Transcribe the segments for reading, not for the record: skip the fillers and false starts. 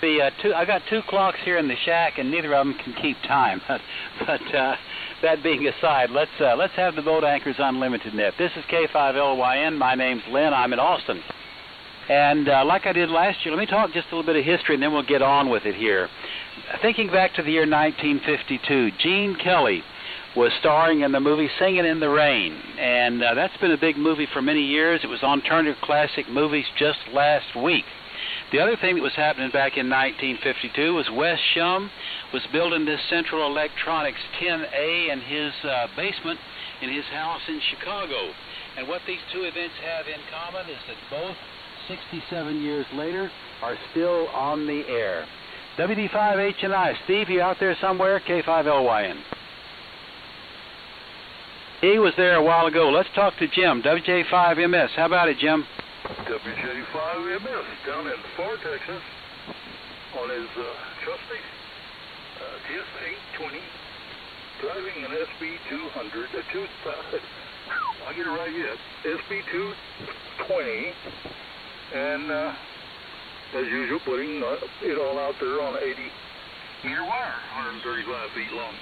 I got two clocks here in the shack, and neither of them can keep time. But that being aside, let's have the Boat Anchors Unlimited net. This is K5LYN. My name's Lynn. I'm in Austin. And like I did last year, let me talk just a little bit of history, and then we'll get on with it here. Thinking back to the year 1952, Gene Kelly was starring in the movie Singing in the Rain, and that's been a big movie for many years. It was on Turner Classic Movies just last week. The other thing that was happening back in 1952 was Wes Shum was building this Central Electronics 10A in his basement in his house in Chicago. And what these two events have in common is that both 67 years later are still on the air. WD5HNI, Steve, you out there somewhere? K5LYN. He was there a while ago. Let's talk to Jim, WJ5MS. How about it, Jim? WJ5MS down in Far, Texas, on his trusty TS820, driving an SB200, I'll get it right yet, SB220, and as usual, putting it all out there on 80-meter wire, 135 feet long.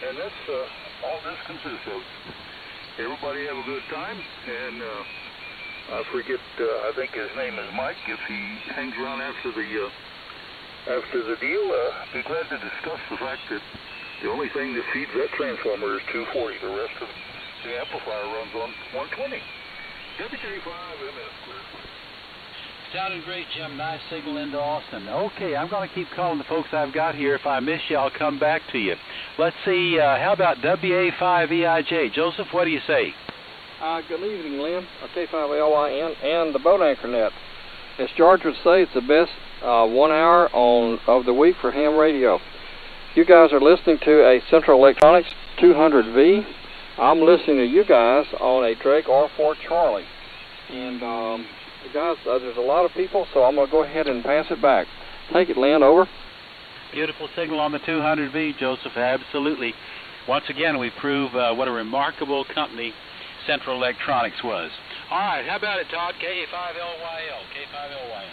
And that's all this consists of. Everybody have a good time, and I forget, I think his name is Mike. If he hangs around after the deal, be glad to discuss the fact that the only thing that feeds that transformer is 240. The rest of the amplifier runs on 120. WJ5MS. Sounded great, Jim. Nice signal into Austin. Okay, I'm going to keep calling the folks I've got here. If I miss you, I'll come back to you. Let's see, how about WA5EIJ? Joseph, what do you say? Good evening, Lynn. K5LYN and the Boat Anchor Net. As George would say, it's the best 1 hour of the week for ham radio. You guys are listening to a Central Electronics 200V. I'm listening to you guys on a Drake R4 Charlie. And guys, there's a lot of people, so I'm going to go ahead and pass it back. Take it, Lynn, over. Beautiful signal on the 200V, Joseph, absolutely. Once again, we prove what a remarkable company Central Electronics was. All right, how about it, Todd? K5LYL. K5LYN.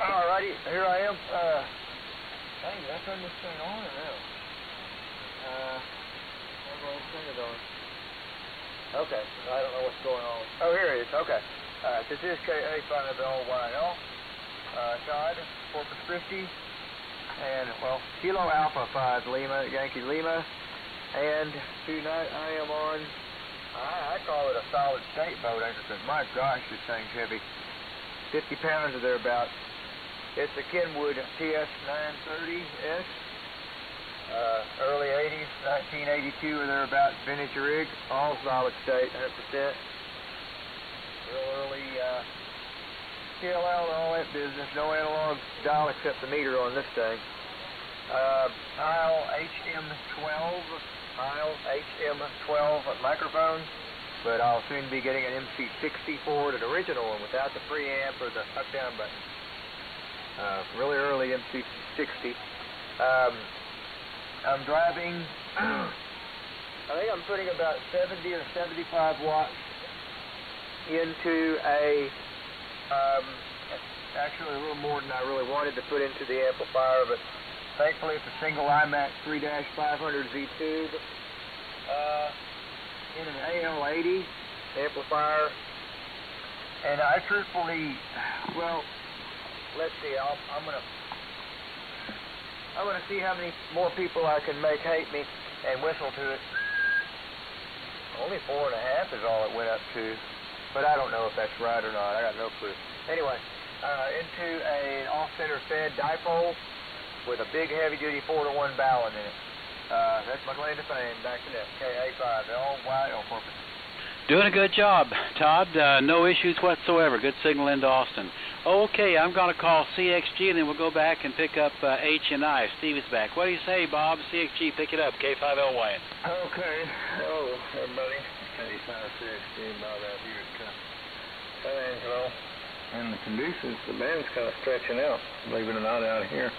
All righty, here I am. Hey, did I turn this thing on or no? I'm going to turn it on. Okay, I don't know what's going on. Oh, here it is. Okay. This is K5LYL. Todd, Corpus Christi, and, well, Kilo Alpha 5 Lima, Yankee Lima, and tonight I am on, I call it a solid state boat anchor, because my gosh, this thing's heavy. 50 pounds or thereabouts. It's a Kenwood TS930S, early 80s, 1982 or thereabouts, vintage rig, all solid state, 100%. Real early TLL and all that business, no analog dial except the meter on this thing. Heil HM12 microphone, but I'll soon be getting an MC60 for it, an original one without the preamp or the up-down button. Really early MC60. I'm driving, I think I'm putting about 70 or 75 watts into a, actually a little more than I really wanted to put into the amplifier, but thankfully it's a single IMAX 3-500Z tube in an AL80 amplifier, and I truthfully, well, let's see, I'm gonna see how many more people I can make hate me and whistle to it. Only 4.5 is all it went up to, but I don't know if that's right or not. I got no clue. Anyway, into an off-center fed dipole with a big heavy-duty 4-to-1 Ballon in it. That's my claim to fame. Back to that. K5LYL Corpus. Doing a good job, Todd. No issues whatsoever. Good signal into Austin. Okay, I'm going to call CXG, and then we'll go back and pick up H&I. Steve is back. What do you say, Bob? CXG, pick it up. K5LYN. Okay. Hello, everybody. K5CXG, Bob out here at San Angelo. And the conducives, the band's kind of stretching out, believe it or not, out here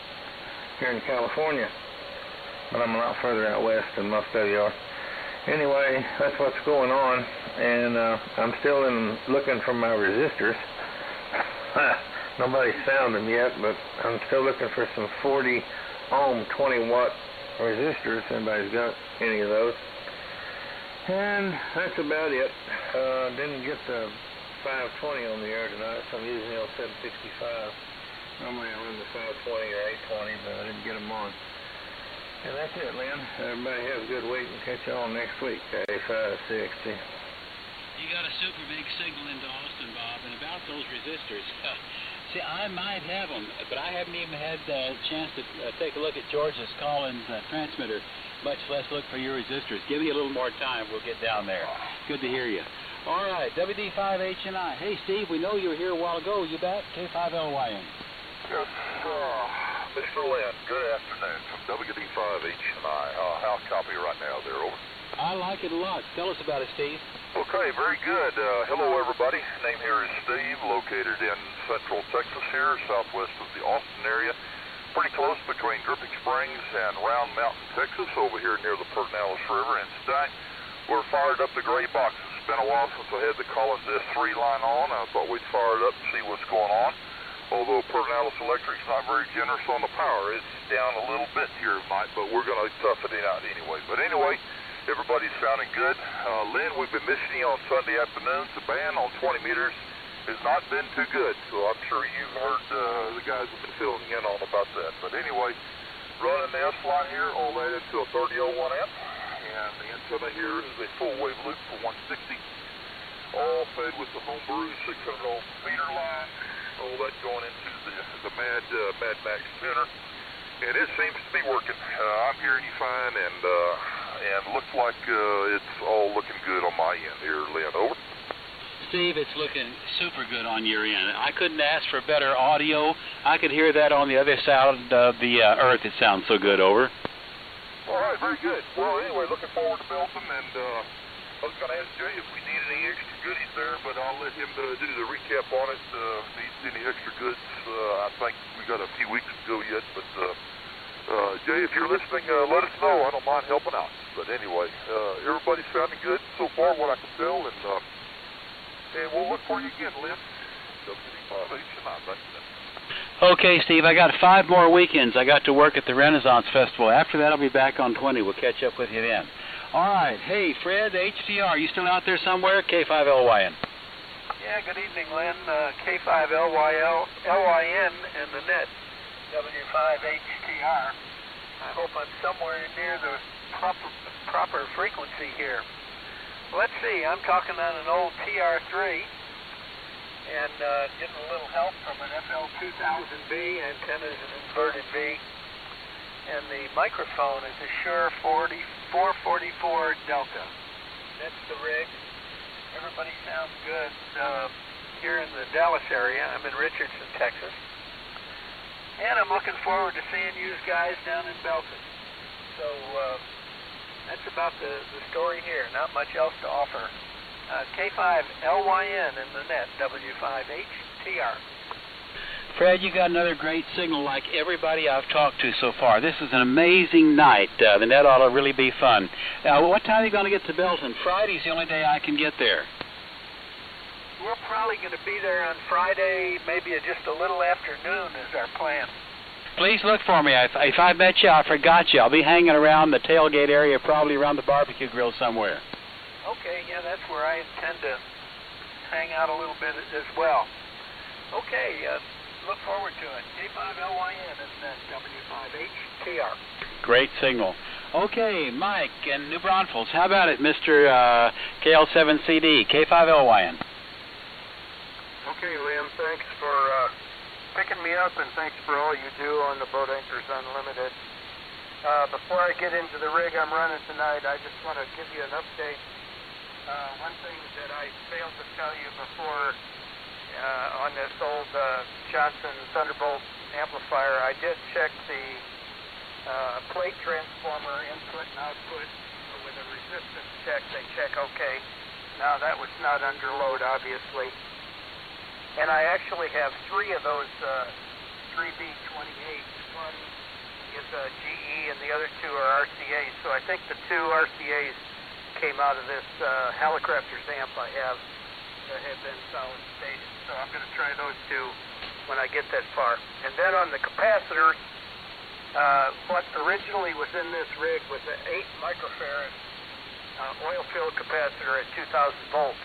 in California. But I'm a lot further out west than most of you are. Anyway, that's what's going on, and I'm still looking for my resistors. Nobody's found them yet, but I'm still looking for some 40 ohm 20 watt resistors. If anybody's got any of those. And that's about it. Didn't get the 520 on the air tonight, so I'm using the old 765. Normally I run the 520 or 820, but I didn't get them on. And that's it, Lynn. Everybody have a good week and catch you on next week, K560. You got a super big signal into Austin, Bob, and about those resistors. See, I might have them, but I haven't even had a chance to take a look at George's Collins transmitter, much less look for your resistors. Give me a little more time. We'll get down there. Good to hear you. All right, WD5HNI. Hey, Steve, we know you were here a while ago. You back? K5LYN. Yes, Mr. Lynn, good afternoon from WD5HNI. How copy right now there, over? I like it a lot. Tell us about it, Steve. Okay, very good. Hello, everybody. Name here is Steve, located in central Texas here, southwest of the Austin area. Pretty close between Dripping Springs and Round Mountain, Texas, over here near the Pedernales River. And tonight, we're fired up the gray boxes. It's been a while since I had the Collins S3 line on. I thought we'd fire it up and see what's going on. Although Pedernales Electric's not very generous on the power. It's down a little bit here tonight, but we're going to tough it out anyway. But anyway, everybody's sounding good. Lynn, we've been missing you on Sunday afternoons. The band on 20 meters has not been too good, so I'm sure you've heard the guys have been filling in on about that. But anyway, running the S-line here, all that into a 3001 amp, and the antenna here is a full wave loop for 160, all fed with the homebrew 600 ohm feeder line, all that going into the Mad Max tuner, and it seems to be working. I'm hearing you fine, and looks like it's all looking good on my end here, Lynn. Over. Steve, it's looking super good on your end. I couldn't ask for better audio. I could hear that on the other side of the earth. It sounds so good. Over. All right, very good. Well, anyway, looking forward to Belton, and I was going to ask Jay if we need any extra goodies there, but I'll let him do the recap on it. Needs any extra goods? I think we got a few weeks to go yet, but Jay, if you're listening, let us know. I don't mind helping out. But anyway, everybody's sounding good so far, what I can tell, and we'll look for you again, Lynn. Okay, Steve, I got 5 more weekends. I got to work at the Renaissance Festival. After that, I'll be back on 20. We'll catch up with you then. All right. Hey, Fred, HTR, you still out there somewhere? K5LYN. Yeah, good evening, Lynn. K5LYN and the net, W5HTR. I hope I'm somewhere near the proper frequency here. Let's see, I'm talking on an old TR3 and getting a little help from an FL2000B. Antenna is an inverted V. And the microphone is a Shure 444 Delta. That's the rig. Everybody sounds good here in the Dallas area. I'm in Richardson, Texas. And I'm looking forward to seeing you guys down in Belton. So that's about the story here. Not much else to offer. K5LYN in the net, W5HTR. Fred, you got another great signal like everybody I've talked to so far. This is an amazing night. The net ought to really be fun. What time are you going to get to Belton? Friday's the only day I can get there. We're probably going to be there on Friday, maybe just a little afternoon is our plan. Please look for me. If I met you, I forgot you. I'll be hanging around the tailgate area, probably around the barbecue grill somewhere. Okay, yeah, that's where I intend to hang out a little bit as well. Okay, look forward to it. K5LYN and then W5HTR. Great signal. Okay, Mike in New Braunfels. How about it, Mr. KL7CD, K5LYN? Okay, Liam, thanks for picking me up, and thanks for all you do on the Boat Anchors Unlimited. Before I get into the rig I'm running tonight, I just want to give you an update. One thing that I failed to tell you before on this old Johnson Thunderbolt amplifier, I did check the plate transformer input and output with a resistance check. They check okay. Now that was not under load, obviously. And I actually have 3 of those 3B28s. One is a GE and the other 2 are RCAs. So I think the 2 RCAs came out of this Hallicrafters amp I have that have been solid stated. So I'm going to try those 2 when I get that far. And then on the capacitors, what originally was in this rig was an 8 microfarad oil-filled capacitor at 2,000 volts.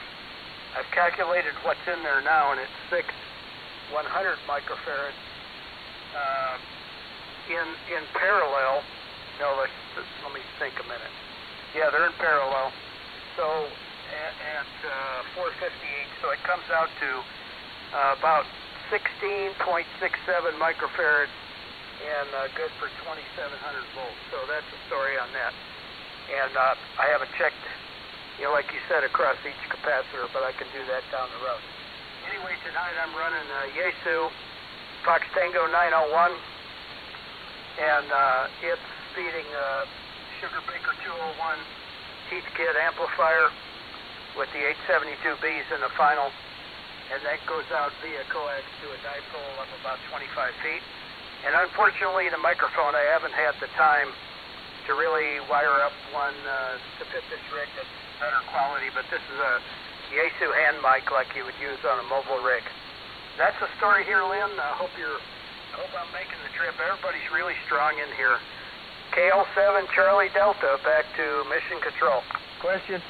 I've calculated what's in there now, and it's 6 100 microfarad in parallel. No, let me think a minute. Yeah, they're in parallel. So at 458, so it comes out to about 16.67 microfarad and good for 2,700 volts. So that's the story on that. And I haven't checked, like you said, across each capacitor, but I can do that down the road. Anyway, tonight I'm running Yaesu Fox Tango 901, and it's feeding Sugarbaker 201 Heathkit amplifier with the 872Bs in the final, and that goes out via coax to a dipole of about 25 feet. And unfortunately, the microphone, I haven't had the time to really wire up one to fit this rig that's better quality, but this is a Yaesu hand mic like you would use on a mobile rig. That's the story here, Lynn. I hope I'm making the trip. Everybody's really strong in here. KL7 Charlie Delta, back to Mission Control. Question?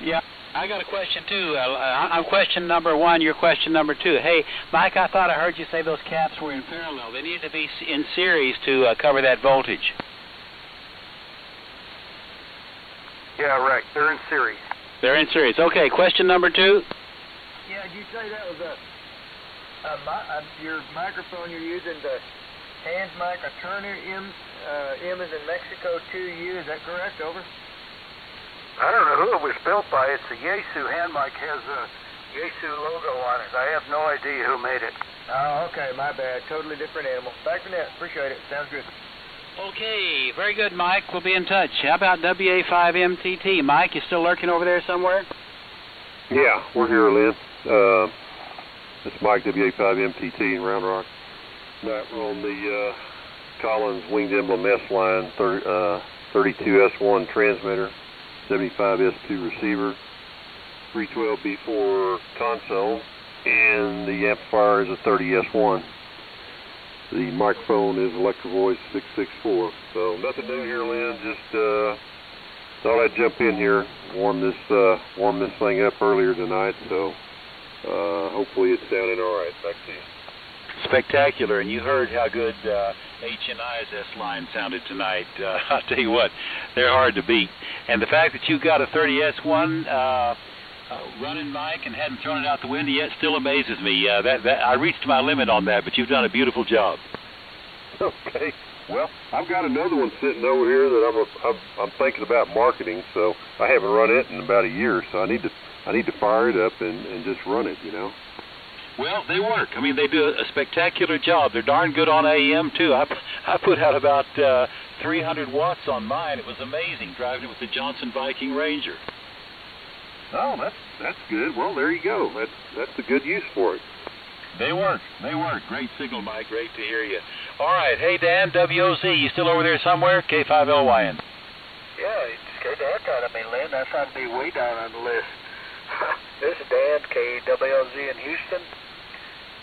Yeah, I got a question too. I'm question number 1, you're question number 2. Hey, Mike, I thought I heard you say those caps were in parallel. They need to be in series to cover that voltage. Yeah, right. They're in series. They're in series. Okay, question number 2. Yeah, did you say that was your microphone you're using, the hand mic, a Turner M is in Mexico 2U, is that correct? Over? I don't know who it was built by. It's a Yaesu hand mic, has a Yaesu logo on it. I have no idea who made it. Oh, okay, my bad. Totally different animal. Back to net. Appreciate it. Sounds good. Okay, very good, Mike. We'll be in touch. How about WA5MTT? Mike, you still lurking over there somewhere? Yeah, we're here, Lynn. It's Mike, WA5MTT in Round Rock. Tonight we're on the Collins Winged Emblem S line, 32S1 transmitter, 75S2 receiver, 312B4 console, and the amplifier is a 30S1. The microphone is Electro-Voice 664. So nothing new here, Lynn. Just thought I'd jump in here, warm this thing up earlier tonight. So hopefully it's sounding all right. Back to you. Spectacular, and you heard how good H&I's S-line sounded tonight. I'll tell you what, they're hard to beat. And the fact that you got a 30S1 running mic and hadn't thrown it out the window yet still amazes me. I reached my limit on that, but you've done a beautiful job. Okay. Well, I've got another one sitting over here that I'm thinking about marketing. So I haven't run it in about a year, so I need to fire it up and just run it, Well, they work. I mean, they do a spectacular job. They're darn good on AM, too. I put out about 300 watts on mine. It was amazing, driving it with the Johnson Viking Ranger. Oh, that's good. Well, there you go. That's a good use for it. They work. Great signal, Mike. Great to hear you. All right. Hey, Dan, WOZ, you still over there somewhere? K5LYN. Yeah, you scared the heck out of me, Lynn. I thought I'd be way down on the list. This is Dan, KWLZ in Houston.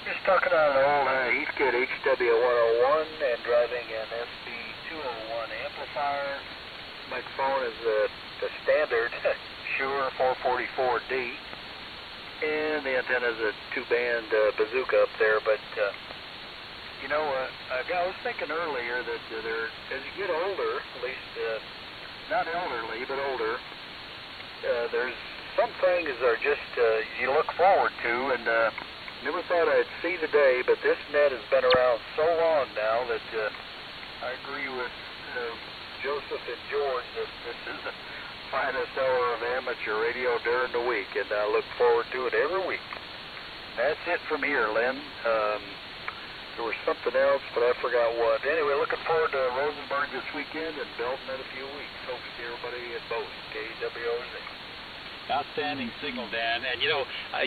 Just talking on an old Heathkit HW101 and driving an SB201 amplifier. Microphone is the standard Shure 444D. And the antenna is a 2-band bazooka up there. But, I was thinking earlier that as you get older, at least not elderly, but older, there's some things are just you look forward to, and never thought I'd see the day, but this net has been around so long now that I agree with Joseph and George that this is the finest hour of amateur radio during the week, and I look forward to it every week. That's it from here, Lynn. There was something else, but I forgot what. Anyway, looking forward to Rosenberg this weekend and Belton in a few weeks. Hope to see everybody at both KWOZ. Outstanding signal, Dan. And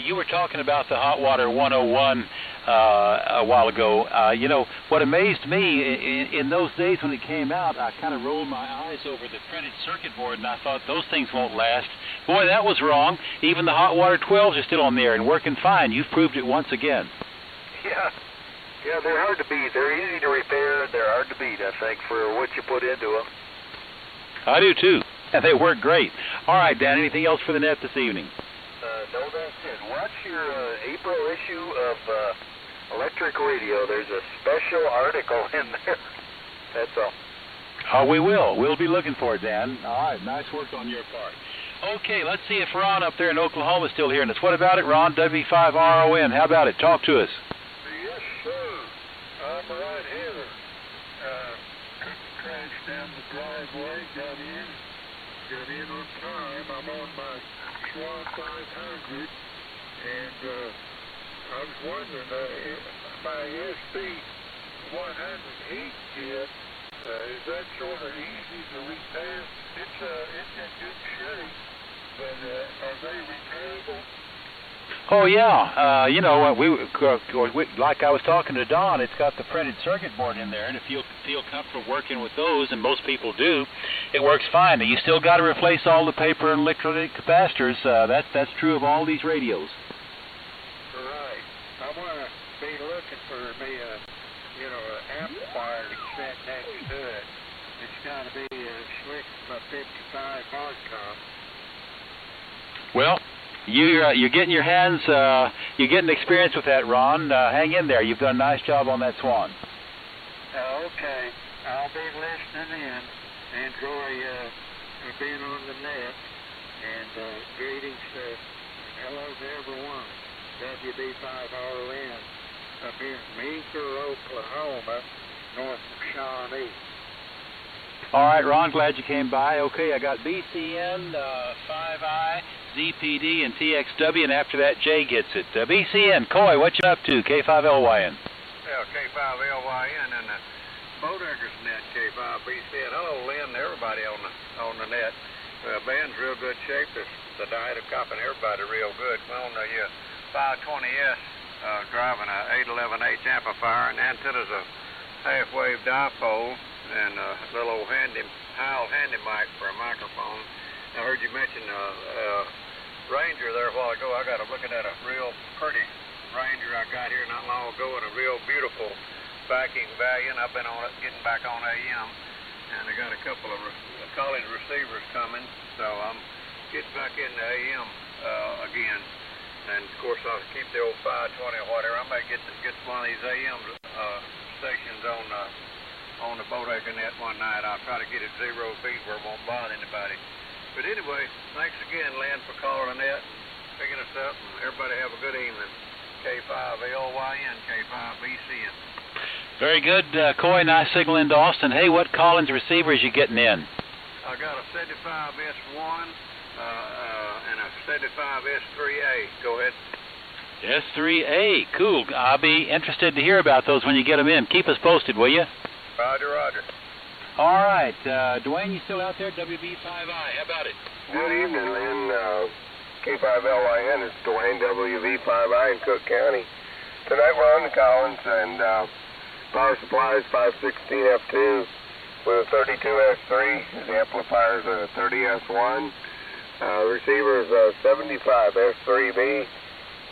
you were talking about the Hot Water 101 a while ago. What amazed me in those days when it came out, I kind of rolled my eyes over the printed circuit board, and I thought those things won't last. Boy, that was wrong. Even the Hot Water 12s are still on the air and working fine. You've proved it once again. Yeah. Yeah, they're hard to beat. They're easy to repair. They're hard to beat, I think, for what you put into them. I do too. And they work great. All right, Dan, anything else for the net this evening? No, that's it. Watch your April issue of Electric Radio. There's a special article in there. That's all. Oh, we will. We'll be looking for it, Dan. All right, nice work on your part. Okay, let's see if Ron up there in Oklahoma is still hearing us. What about it, Ron? W5RON. How about it? Talk to us. Yes, sir. I'm right here. Crashed down the driveway, got in on time. I'm on my Schwab 500, and I was wondering if my SB100 heat kit, is that sort of easy to repair? It's in good shape, but are they repairable? Oh, yeah. You know, we like I was talking to Don, it's got the printed circuit board in there, and if you feel comfortable working with those, and most people do, it works fine. You still got to replace all the paper and electrolytic capacitors. That's true of all these radios. Right. I want to be looking for me an amplifier to set next to it. It's got to be a Slick 55 hardtop. Well, you're getting your hands, you're getting experience with that, Ron. Hang in there. You've done a nice job on that Swan. Okay. I'll be listening in. Enjoy being on the net. And greetings and hello to everyone. WB5RON up here in Meeker, Oklahoma, north of Shawnee. All right, Ron, glad you came by. Okay, I got BCN, 5I, ZPD, and TXW, and after that, Jay gets it. BCN, Coy, what you up to? K5LYN. Yeah, K5LYN and the Bodeckers net, K5BCN. Hello, Lynn, everybody on the net. Band's real good shape. The Didacop and everybody real good. We're on the 520S driving a 811H amplifier, and antenna's a half-wave dipole, and a little old Heil handy mic for a microphone. I heard you mention Ranger there a while ago. I got looking at a real pretty Ranger I got here not long ago, and a real beautiful backing Valiant. I've been on it, getting back on AM, and I got a couple of college receivers coming, so I'm getting back into AM again. And of course I'll keep the old 520 or whatever. I might get one of these AM stations on the Bodecker net one night. I'll try to get it 0 feet where it won't bother anybody. But anyway, thanks again, Lynn, for calling the net, picking us up, and everybody have a good evening. K5LYN, K5BCN. Very good, Coy. Nice signal into Austin. Hey, what Collins receivers you getting in? I got a 75S1 and a 75S3A. Go ahead. S3A, cool. I'll be interested to hear about those when you get them in. Keep us posted, will you? Roger, roger. All right, Dwayne, you still out there? WB5I, how about it? Good evening, Lynn. K5LYN, it's Dwayne, WV5I in Cook County. Tonight we're on the Collins, and power supply is 516F2 with a 32S3. The amplifier is a 30S1. Receiver is a 75S3B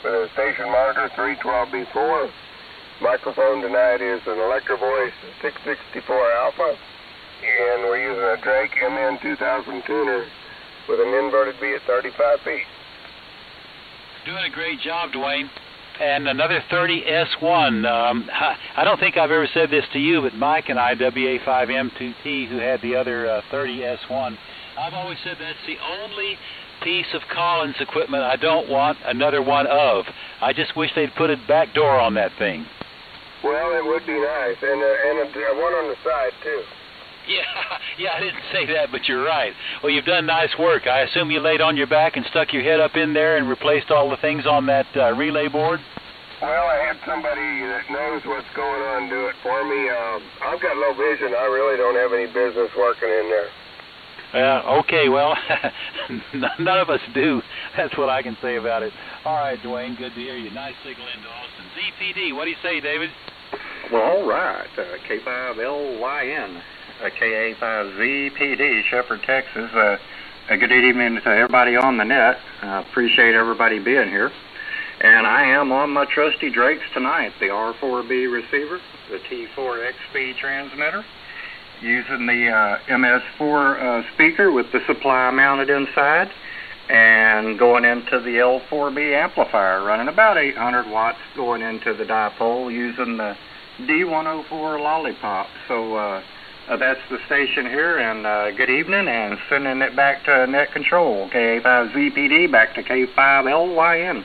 with a station monitor 312B4. Microphone tonight is an Electro-Voice 664 Alpha, and we're using a Drake MN2000 tuner with an inverted B at 35 feet. Doing a great job, Dwayne. And another 30S1. I don't think I've ever said this to you, but Mike and I, WA5M2T, who had the other 30S1, I've always said that's the only piece of Collins equipment I don't want another one of. I just wish they'd put a back door on that thing. Well, it would be nice, and one on the side, too. Yeah, I didn't say that, but you're right. Well, you've done nice work. I assume you laid on your back and stuck your head up in there and replaced all the things on that relay board? Well, I had somebody that knows what's going on do it for me. I've got low vision. I really don't have any business working in there. Okay, well, none of us do. That's what I can say about it. All right, Dwayne, good to hear you. Nice signal into Austin. ZPD, what do you say, David? Well, all right. K5LYN, KA5ZPD, Shepherd, Texas. Good evening to everybody on the net. Appreciate everybody being here. And I am on my trusty Drakes tonight, the R4B receiver, the T4XB transmitter, using the MS4 speaker with the supply mounted inside, and going into the L4B amplifier, running about 800 watts going into the dipole using the D104 Lollipop. So that's the station here, and good evening, and sending it back to net control, KA5ZPD back to K5LYN.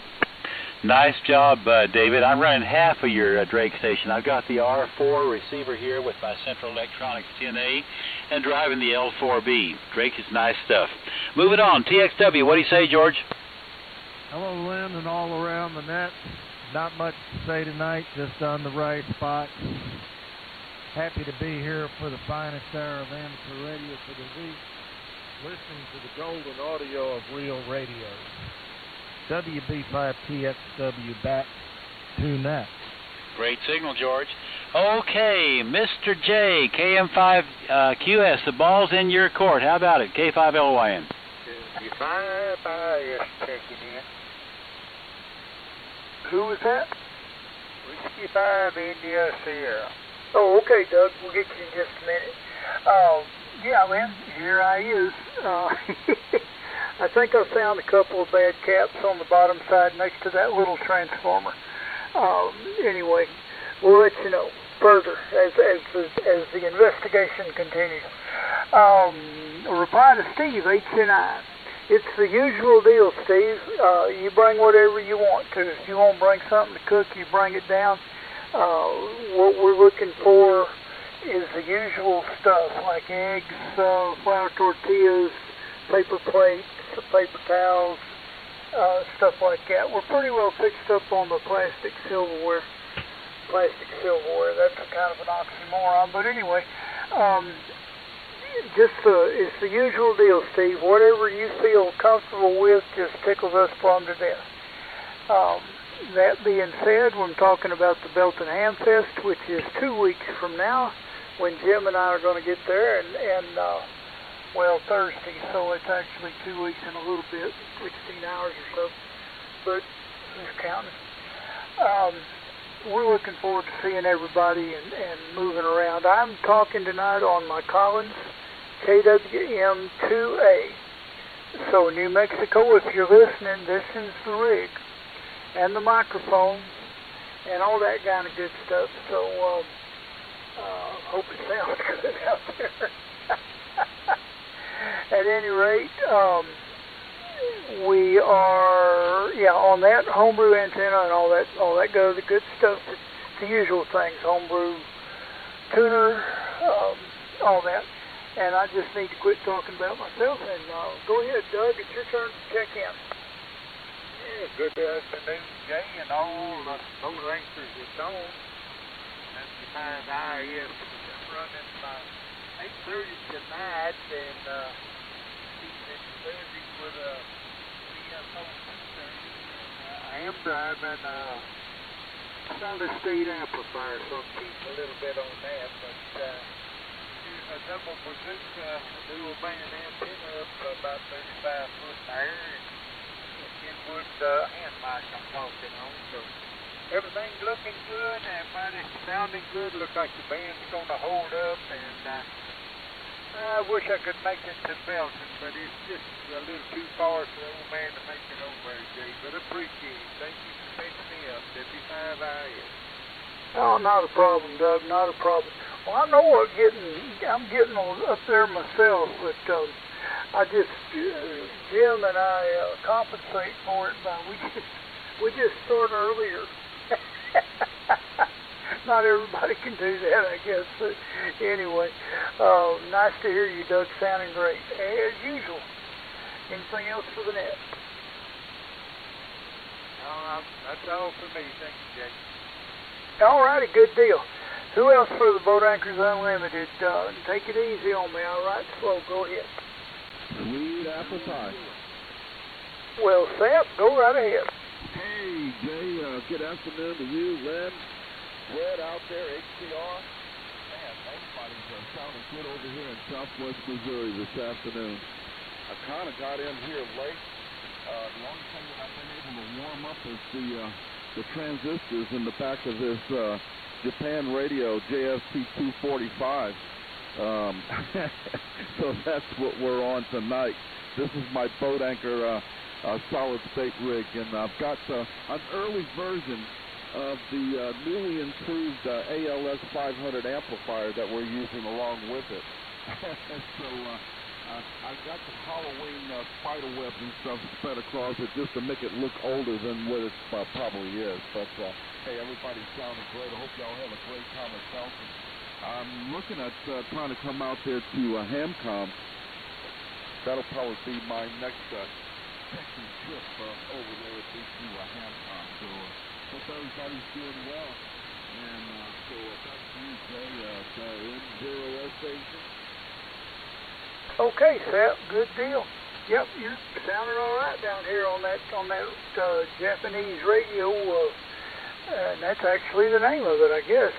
Nice job, David. I'm running half of your Drake station. I've got the R4 receiver here with my Central Electronics 10A and driving the L4B. Drake is nice stuff. Moving on, TXW, what do you say, George? Hello, Lynn, and all around the net. Not much to say tonight, just on the right spot. Happy to be here for the finest hour of amateur radio for the week, listening to the golden audio of real radio. WB5TXW back to net. Great signal, George. Okay, Mr. J, KM5QS, the ball's in your court. How about it? K5LYN. K5IS checking in. Who was that? Whiskey 5 India Sierra. Oh, okay, Doug. We'll get you in just a minute. Yeah, Lynn, here I is. I think I found a couple of bad caps on the bottom side next to that little transformer. Anyway, we'll let you know further as the investigation continues. A reply to Steve, HNI. It's the usual deal, Steve. You bring whatever you want to. If you want to bring something to cook, you bring it down. What we're looking for is the usual stuff, like eggs, flour tortillas, paper plates, paper towels, stuff like that. We're pretty well fixed up on the plastic silverware. That's a kind of an oxymoron, but anyway, it's the usual deal, Steve. Whatever you feel comfortable with just tickles us plumb to death. That being said, when talking about the Belton Ham Fest, which is 2 weeks from now, when Jim and I are going to get there, and Thursday, so it's actually 2 weeks and a little bit, 16 hours or so, but who's counting? We're looking forward to seeing everybody and moving around. I'm talking tonight on my Collins KWM2A. So New Mexico, if you're listening, this is the rig and the microphone and all that kind of good stuff. So hope it sounds good out there. At any rate, we are on that homebrew antenna and all that goes, the good stuff, the usual things, homebrew tuner, all that. And I just need to quit talking about myself and go ahead, Doug. It's your turn to check in. Yeah, good afternoon, Jay, and all the boat anchors that's on. That's the time I is running 8:30 tonight and keeping it busy with a CFO 230. I am driving a solid state amplifier, so I'm keeping a little bit on that, but a double bazooka dual band antenna up about 35 foot there, and Kenwood hand mic I'm talking on, so everything's looking good, everybody's sounding good, looks like the band's going to hold up, and I wish I could make it to Belton, but it's just a little too far for the old man to make it over there, Jay, but I appreciate it. Thank you for picking me up, W5IS. Oh, not a problem, Doug, not a problem. Well, I know I'm getting up there myself, but I just Jim and I compensate for it by we just start earlier. Not everybody can do that, I guess. But anyway, nice to hear you, Doug. Sounding great as usual. Anything else for the net? No, that's all for me. Thank you, Jay. All righty, good deal. Who else for the Boat Anchors Unlimited? Take it easy on me, all right? Slow, go ahead. Sweet apple pie. Well, Sap, go right ahead. Hey, Jay, good afternoon to you, Len, Fred out there, HCR. Man, everybody's sounding good over here in Southwest Missouri this afternoon. I kind of got in here late, The only thing that I've been able to warm up is the transistors in the back of this Japan radio JST 245. So that's what we're on tonight. This is my boat anchor solid state rig, and I've got an early version of the newly improved ALS 500 amplifier that we're using along with it. So I've got some Halloween spider webs and stuff spread across it just to make it look older than what it probably is. But hey, everybody's sounding great. I hope y'all have a great time at Felton. I'm looking at trying to come out there to Hamcom. That'll probably be my next Texas trip over there at to Hamcom. So hope everybody's doing well. And so back to you, Jay, at N0S station. Okay, Seth, good deal. Yep, you're sounding all right down here on that Japanese radio. And that's actually the name of it, I guess.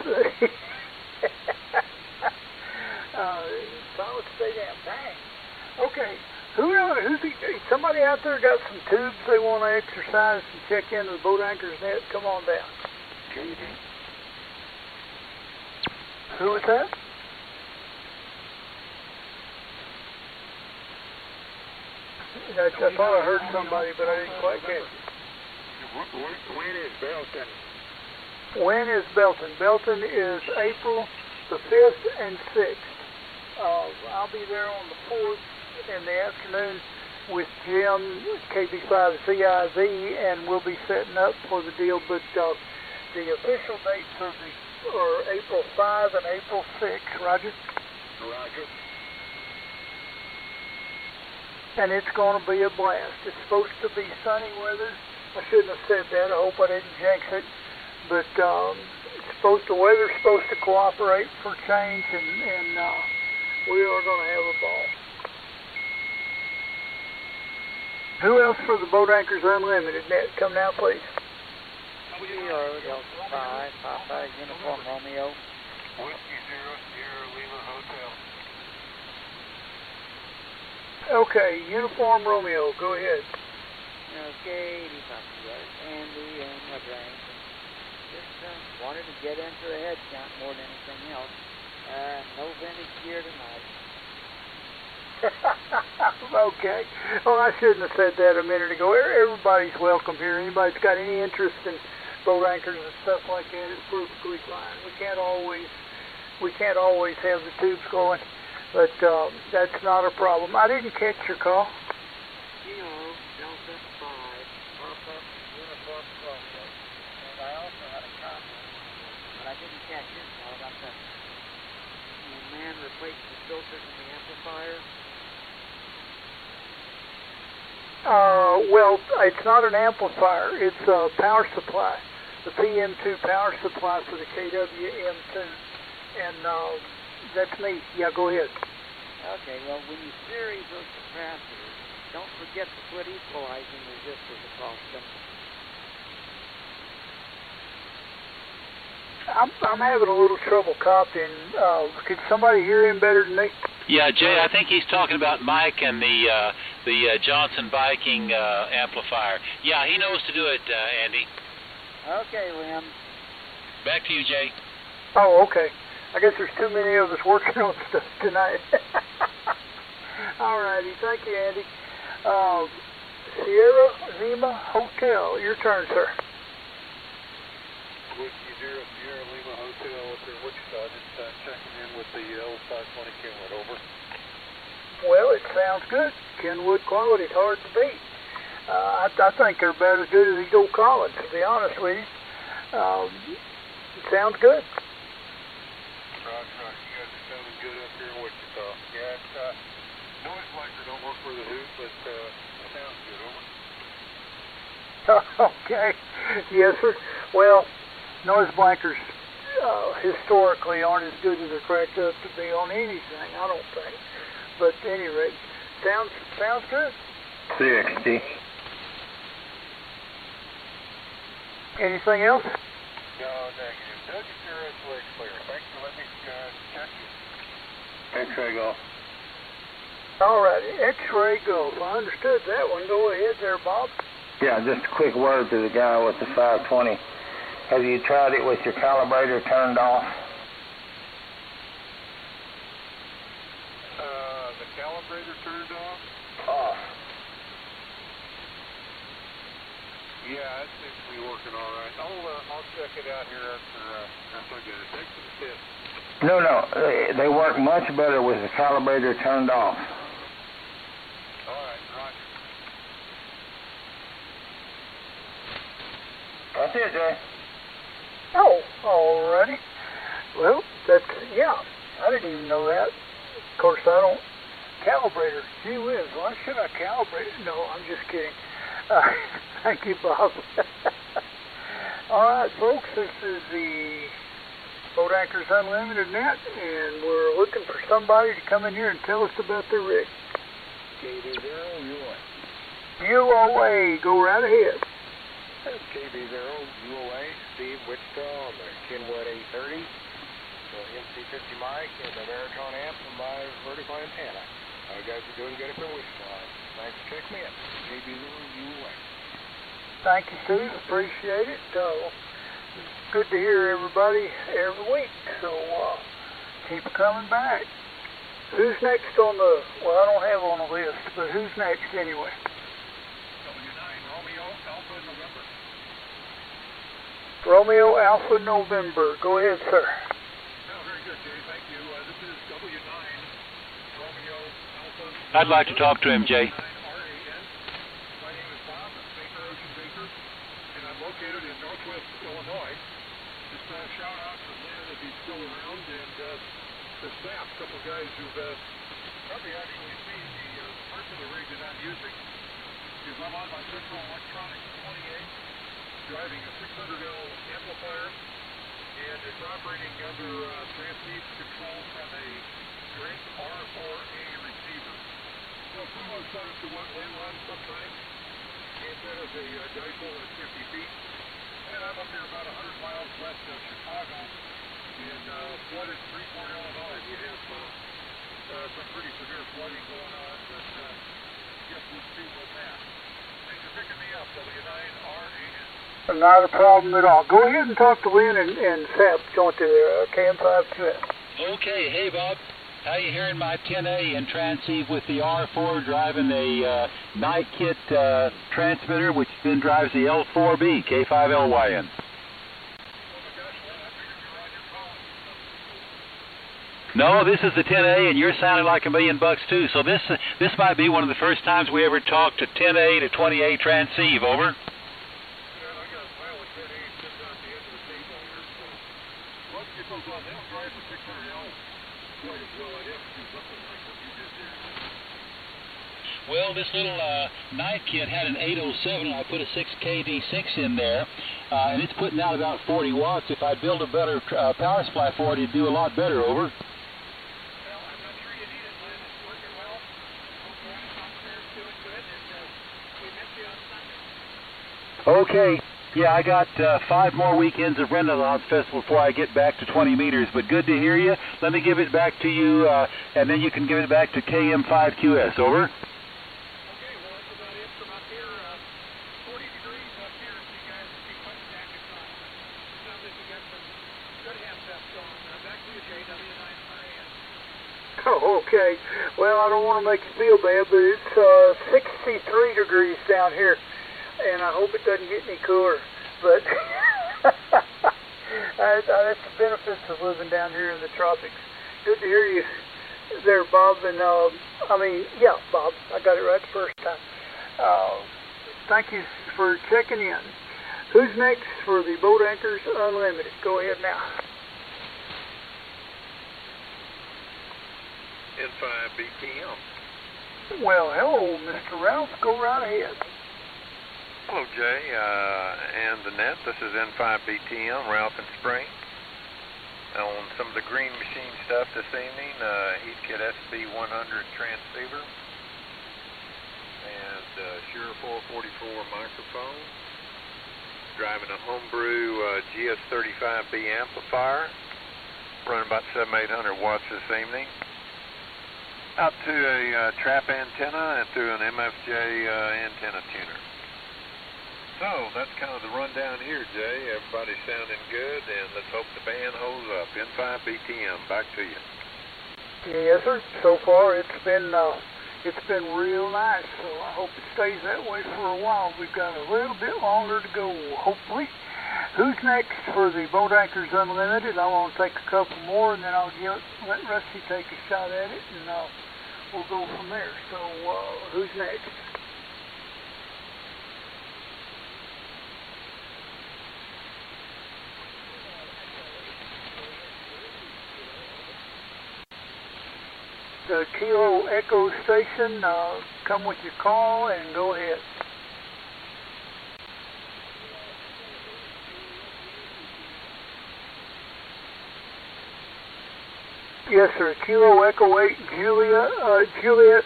Solid state amp. Dang. Okay. Somebody out there got some tubes they want to exercise and check into the boat anchors net? Come on down. Who was that? I thought I heard somebody, but I didn't quite catch it. When is Belton? When is Belton? Belton is April the 5th and 6th. I'll be there on the 4th in the afternoon with Jim, KB5CIZ, and we'll be setting up for the deal. But the official dates are April 5 and April 6. Roger? Roger. And it's going to be a blast. It's supposed to be sunny weather. I shouldn't have said that. I hope I didn't jinx it. But the weather's supposed to cooperate for change, and we are going to have a ball. Who else for the Boat Anchors Unlimited net? Come now, please. Delta 5, Papa, Uniform Romeo. Whiskey 0 Sierra Lima Hotel. Okay, Uniform Romeo, go ahead. Okay, Andy and my brain. Just wanted to get into a head count more than anything else. No vintage gear tonight. Okay. Well, I shouldn't have said that a minute ago. Everybody's welcome here. Anybody's got any interest in boat anchors and stuff like that is perfectly fine. We can't always have the tubes going, but that's not a problem. I didn't catch your call. Delta 5, Papa, Uniform Romeo. And I also had a comment, but I didn't catch his call about the man replaced the filters in the amplifier. Well, it's not an amplifier. It's a power supply, the PM2 power supply for the KWM2, and that's me. Yeah, go ahead. Okay, well, when you series those capacitors, don't forget to put equalizing resistors across them. I'm having a little trouble copying. Could somebody hear him better than me? Yeah, Jay, I think he's talking about Mike and the Johnson Viking amplifier. Yeah, he knows to do it, Andy. Okay, Lynn. Back to you, Jay. Oh, okay. I guess there's too many of us working on stuff tonight. All righty. Thank you, Andy. Sierra Lima Hotel. Your turn, sir. Whiskey 0 Sierra Lima Hotel up there in Wichita. Just checking in with the L520 Kenwood. Over. Well, it sounds good. Kenwood quality is hard to beat. I think they're about as good as these old Collins, to be honest with you. It sounds good. Roger. You guys are sounding good up here in Wichita. Yeah, it's noise blanker don't work for the hoop, but it sounds good. Over. Okay. Yes, sir. Well, noise blankers historically aren't as good as they're cracked up to be on anything, I don't think. But at any rate, sounds good. 60. Anything else? No, negative. Doug, if your SLA's clear. Thanks for letting me check you. Thanks, Golf. All right, X-ray Gulf. I understood that one. Go ahead there, Bob. Yeah, just a quick word to the guy with the 520. Have you tried it with your calibrator turned off? The calibrator turned off? Off. Yeah, it seems to be working all right. I'll check it out here after I get it. Thanks for the tip. No, they work much better with the calibrator turned off. All right, roger. That's it, Jay. Oh, all righty. Well, that's, yeah, I didn't even know that. Of course, I don't calibrator. Gee whiz, why should I calibrate it? No, I'm just kidding. Thank you, Bob. All right, folks, this is the Boat Anchors Unlimited Net, and we're looking for somebody to come in here and tell us about their rig. KB0 UOA. UOA, go right ahead. KB0 UOA, Steve Wichita on the Kenwood 830, the MC50 mic, and the Veritone amp and my vertical antenna. You guys are doing good up in Wichita. Thanks for checking me out. KB0 UOA. Thank you, Steve. Appreciate it. It's good to hear everybody every week, so keep coming back. Who's next on the, well, I don't have on the list, but who's next anyway? Romeo Alpha November. Go ahead, sir. Very good, Jay. Thank you. This is W9 Romeo Alpha. I'd like to talk to him, Jay. My name is Bob. I'm Baker, Ocean Baker, and I'm located in Northwest Illinois. Just a shout out to Lynn if he's still around, and the staff, a couple guys who've probably actually seen the parts of the rig that I'm using. Is I'm on my Central Electronics 28. Driving a 600L amplifier, and it's operating under transmit control from a Drake R4A receiver. So similar setup to what Lynn runs sometimes. Instead of a dipole at 50 feet. And I'm up here about 100 miles west of Chicago in flooded Freeport, Illinois. We have some pretty severe flooding going on, but guess we'll see what's that. Thanks for picking me up, W9RAN. Not a problem at all. Go ahead and talk to Lynn and Sap, joint to their KM5QS. Okay, hey Bob. How you hearing my 10A in transceive with the R4 driving a night kit transmitter, which then drives the L4B, K5LYN? No, this is the 10A, and you're sounding like $1 million too. So this might be one of the first times we ever talked to 10A to 20A transceive. Over. Well, this little night kit had an 807, and I put a 6KD6 in there, and it's putting out about 40 watts. If I build a better power supply for it, it'd do a lot better. Over. Okay. Yeah, I got 5 more weekends of Renaissance Festival before I get back to 20 meters, but good to hear you. Let me give it back to you, and then you can give it back to KM5QS. Over. Okay, well, that's about it from up here. 40 degrees up here, so you guys can keep putting jackets on. Sounds like you got some good ham stuff going. Back to you, JW9RAN. Oh, okay. Well, I don't want to make you feel bad, but it's 63 degrees down here. And I hope it doesn't get any cooler, but that's the benefits of living down here in the tropics. Good to hear you there, Bob. And yeah, Bob, I got it right the first time. Thank you for checking in. Who's next for the Boat Anchors Unlimited? Go ahead now. N5BTM. Well, hello, Mr. Ralph. Go right ahead. Hello, Jay, and the net. This is N5BTM, Ralph and Spring. On some of the Green Machine stuff this evening, Heathkit SB100 transceiver, and Shure 444 microphone. Driving a Homebrew GS35B amplifier, running about 700-800 watts this evening. Out to a trap antenna and through an MFJ antenna tuner. So that's kind of the rundown here, Jay. Everybody's sounding good, and let's hope the band holds up. N5 BTM, back to you. Yes, sir. So far, it's been real nice. So I hope it stays that way for a while. We've got a little bit longer to go, hopefully. Who's next for the Boat Anchors Unlimited? I want to take a couple more, and then I'll let Rusty take a shot at it, and we'll go from there. So who's next? The Kilo Echo Station, come with your call and go ahead. Yes, sir. Kilo Echo 8, Juliet,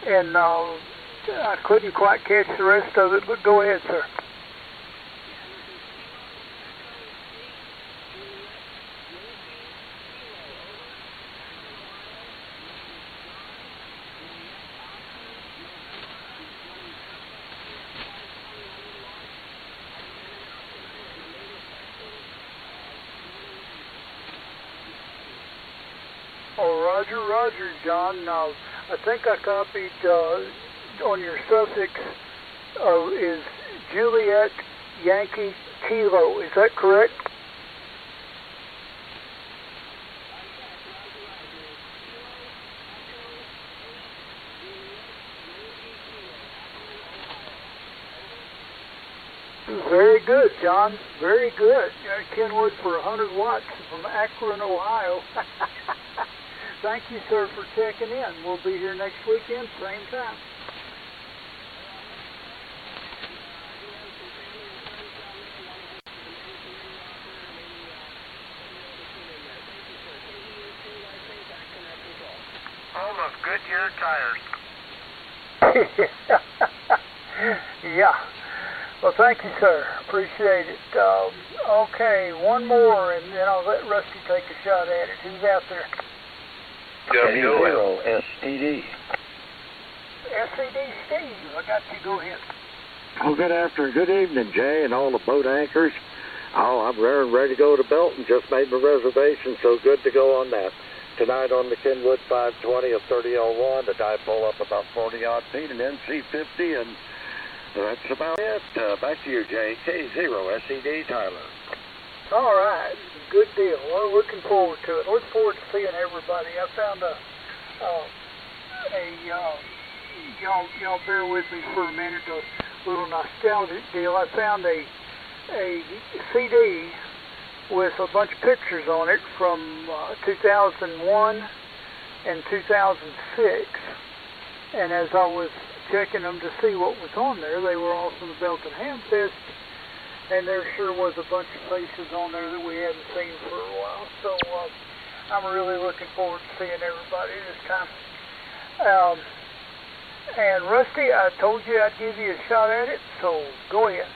and I couldn't quite catch the rest of it, but go ahead, sir. Roger, John. I think I copied on your suffix is Juliet Yankee Kilo. Is that correct? Very good, John. Very good. Kenwood for 100 watts from Akron, Ohio. Thank you, sir, for checking in. We'll be here next weekend, same time. All of Goodyear tires. Yeah. Well, thank you, sir. Appreciate it. Okay, one more, and then I'll let Rusty take a shot at it. Who's out there? WO STD. STD Steve, I got you. Go ahead. Well, good evening, Jay, and all the boat anchors. Oh, I'm raring ready to go to Belton. Just made my reservation, so good to go on that. Tonight on the Kenwood 520 of 30L1, the dipole up about 40-odd feet, an NC50, and that's about it. Back to you, Jay. K0 SED Tyler. All right. Good deal. Well, looking forward to it. Look forward to seeing everybody. I found y'all bear with me for a minute, a little nostalgic deal. I found a CD with a bunch of pictures on it from 2001 and 2006. And as I was checking them to see what was on there, they were all from the Belton Hamfest. And there sure was a bunch of faces on there that we hadn't seen for a while. So I'm really looking forward to seeing everybody this time. And Rusty, I told you I'd give you a shot at it, so go ahead.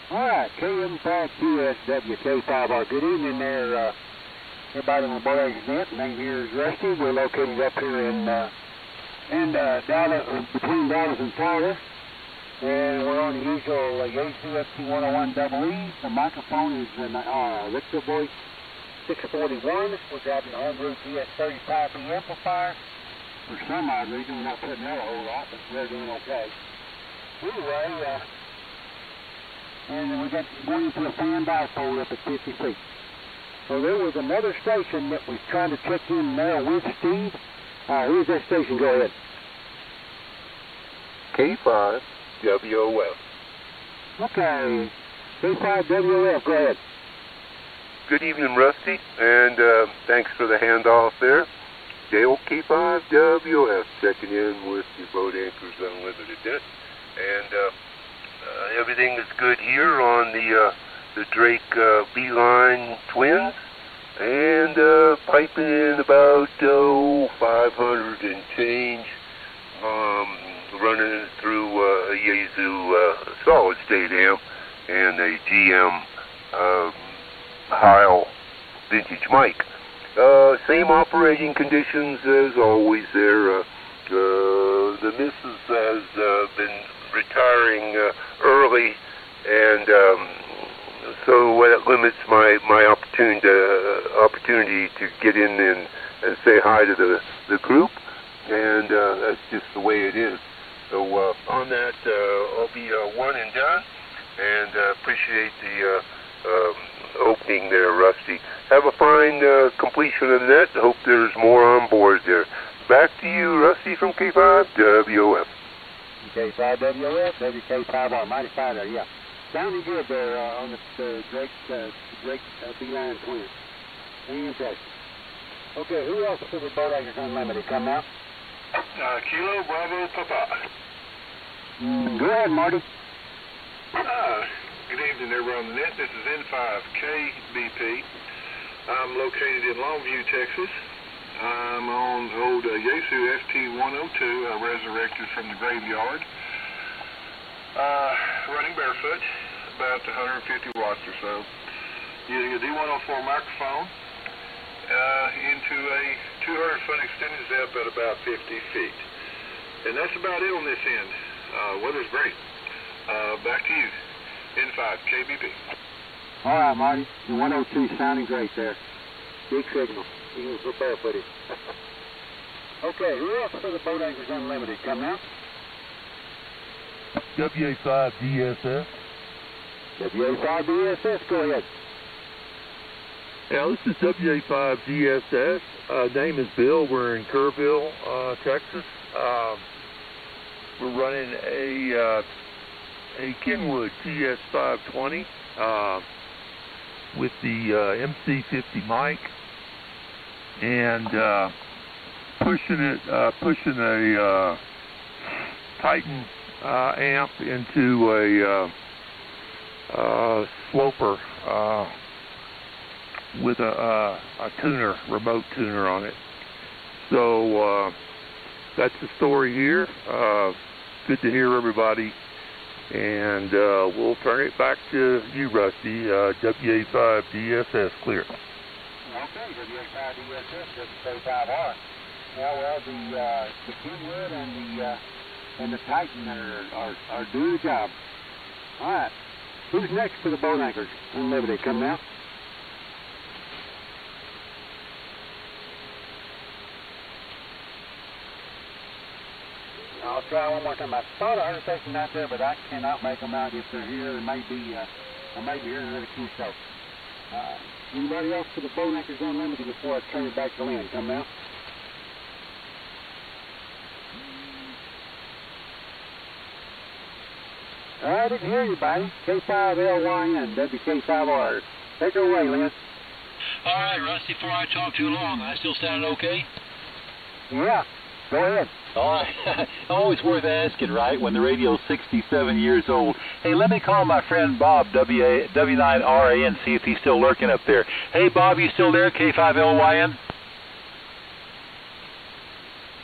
All right, KM5QSWK5R. Good evening there, everybody on the Boat Anchors Net. My name here is Rusty. We're located up here in Dallas, between Dallas and Florida. And we're on the usual Yaesu FT101EE. The microphone is an Victor Voice 641. We're driving a homebrew GS35B amplifier. For some odd reason, we're not putting out a whole lot, but we're doing okay. Anyway, and then we got going to a fan dipole up at 50 feet. So there was another station that was trying to check in there with Steve. Who's that station? Go ahead. K5 WOF. Okay. K5WOF, go ahead. Good evening, Rusty, and thanks for the handoff there. Dale K5WF checking in with your Boat Anchors Unlimited Net. And everything is good here on the Drake Beeline Twins. And piping in about 500 and change. Running through a Yaesu solid state amp and a GM Heil vintage mic. Same operating conditions as always there. The missus has been retiring early, and so that limits my opportunity to get in and say hi to the group, and that's just the way it is. So on that, I'll be one and done, and appreciate the opening there, Rusty. Have a fine completion of the net. Hope there's more on board there. Back to you, Rusty, from K5WOF. K5WOF, WK5R, mighty fine there, yeah. Sounding good there on the Drake B-Line twin. Fantastic. Okay, who else for the Boat Anchors Unlimited? Come out. Kilo Bravo Papa. Go ahead, Marty. Good evening, everyone on the net. This is N5KBP. I'm located in Longview, Texas. I'm on old Yaesu FT-102, resurrected from the graveyard. Running barefoot, about 150 watts or so. Using a D104 microphone into a 200-foot extended zip at about 50 feet. And that's about it on this end. Weather's great. Back to you, N5KBP. All right, Marty. The 102 sounding great there. Big signal. You can barefooted. Okay, who else for the Boat Anchors Unlimited? Come now. WA5DSS. WA5DSS, go ahead. Yeah, this is WA5DSS. Name is Bill. We're in Kerrville, Texas. We're running a Kenwood TS520 with the MC50 mic, and pushing a Titan amp into a sloper with a tuner, remote tuner on it. So that's the story here. Good to hear everybody, and we'll turn it back to you, Rusty. WA5DSS clear. Okay, WA5DSS, WK5R. Yeah, well, the Kenwood and the Titan are doing the job. All right, who's next for the Boat Anchors Unlimited? Come now. I'll try one more time. I thought I heard a station out there, but I cannot make them out. If they're here, they may be here in another few seconds. Anybody else for the Boat Anchors Unlimited before I turn it back to Lynn? Come now. All right, I didn't hear you, buddy. K5LYN, WK5R. Take it away, Lynn. All right, Rusty, before I talk too long, I still sounding okay? Yeah, go ahead. All right. Always worth asking, right, when the radio's 67 years old. Hey, let me call my friend Bob, W9RA, and see if he's still lurking up there. Hey, Bob, you still there, K5LYN?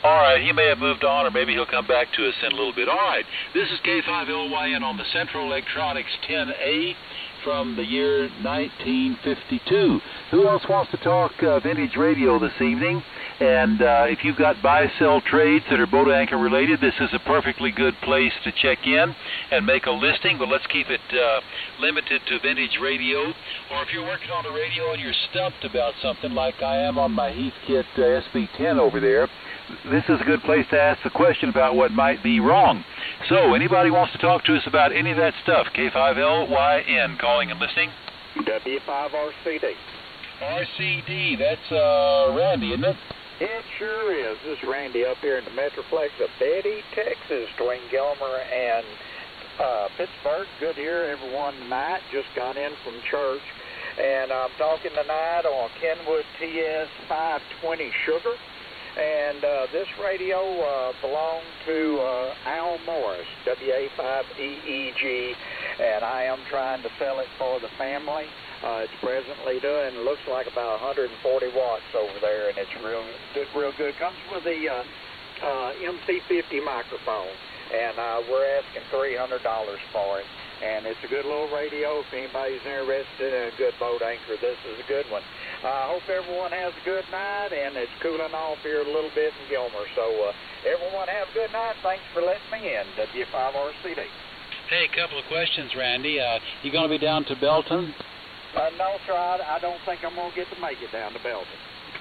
All right, he may have moved on, or maybe he'll come back to us in a little bit. All right, this is K5LYN on the Central Electronics 10A from the year 1952. Who else wants to talk vintage radio this evening? And if you've got buy-sell trades that are boat anchor related, this is a perfectly good place to check in and make a listing, but let's keep it limited to vintage radio. Or if you're working on the radio and you're stumped about something like I am on my Heathkit SB10 over there, this is a good place to ask the question about what might be wrong. So, anybody wants to talk to us about any of that stuff? K5LYN, calling and listening. W5RCD. RCD, that's Randy, isn't it? It sure is. This is Randy up here in the Metroplex of Betty, Texas, between Gilmer and Pittsburgh. Good to hear everyone tonight. Just got in from church. And I'm talking tonight on Kenwood TS520 Sugar. And this radio belonged to Al Morris, WA5EEG, and I am trying to sell it for the family. It's presently doing, looks like about 140 watts over there, and it's real good. Comes with the MC50 microphone, and we're asking $300 for it. And it's a good little radio. If anybody's interested in a good boat anchor, this is a good one. I hope everyone has a good night, and it's cooling off here a little bit in Gilmer. So everyone have a good night. Thanks for letting me in, W5RCD. Hey, a couple of questions, Randy. You going to be down to Belton? No, sir, I don't think I'm going to get to make it down to Belton.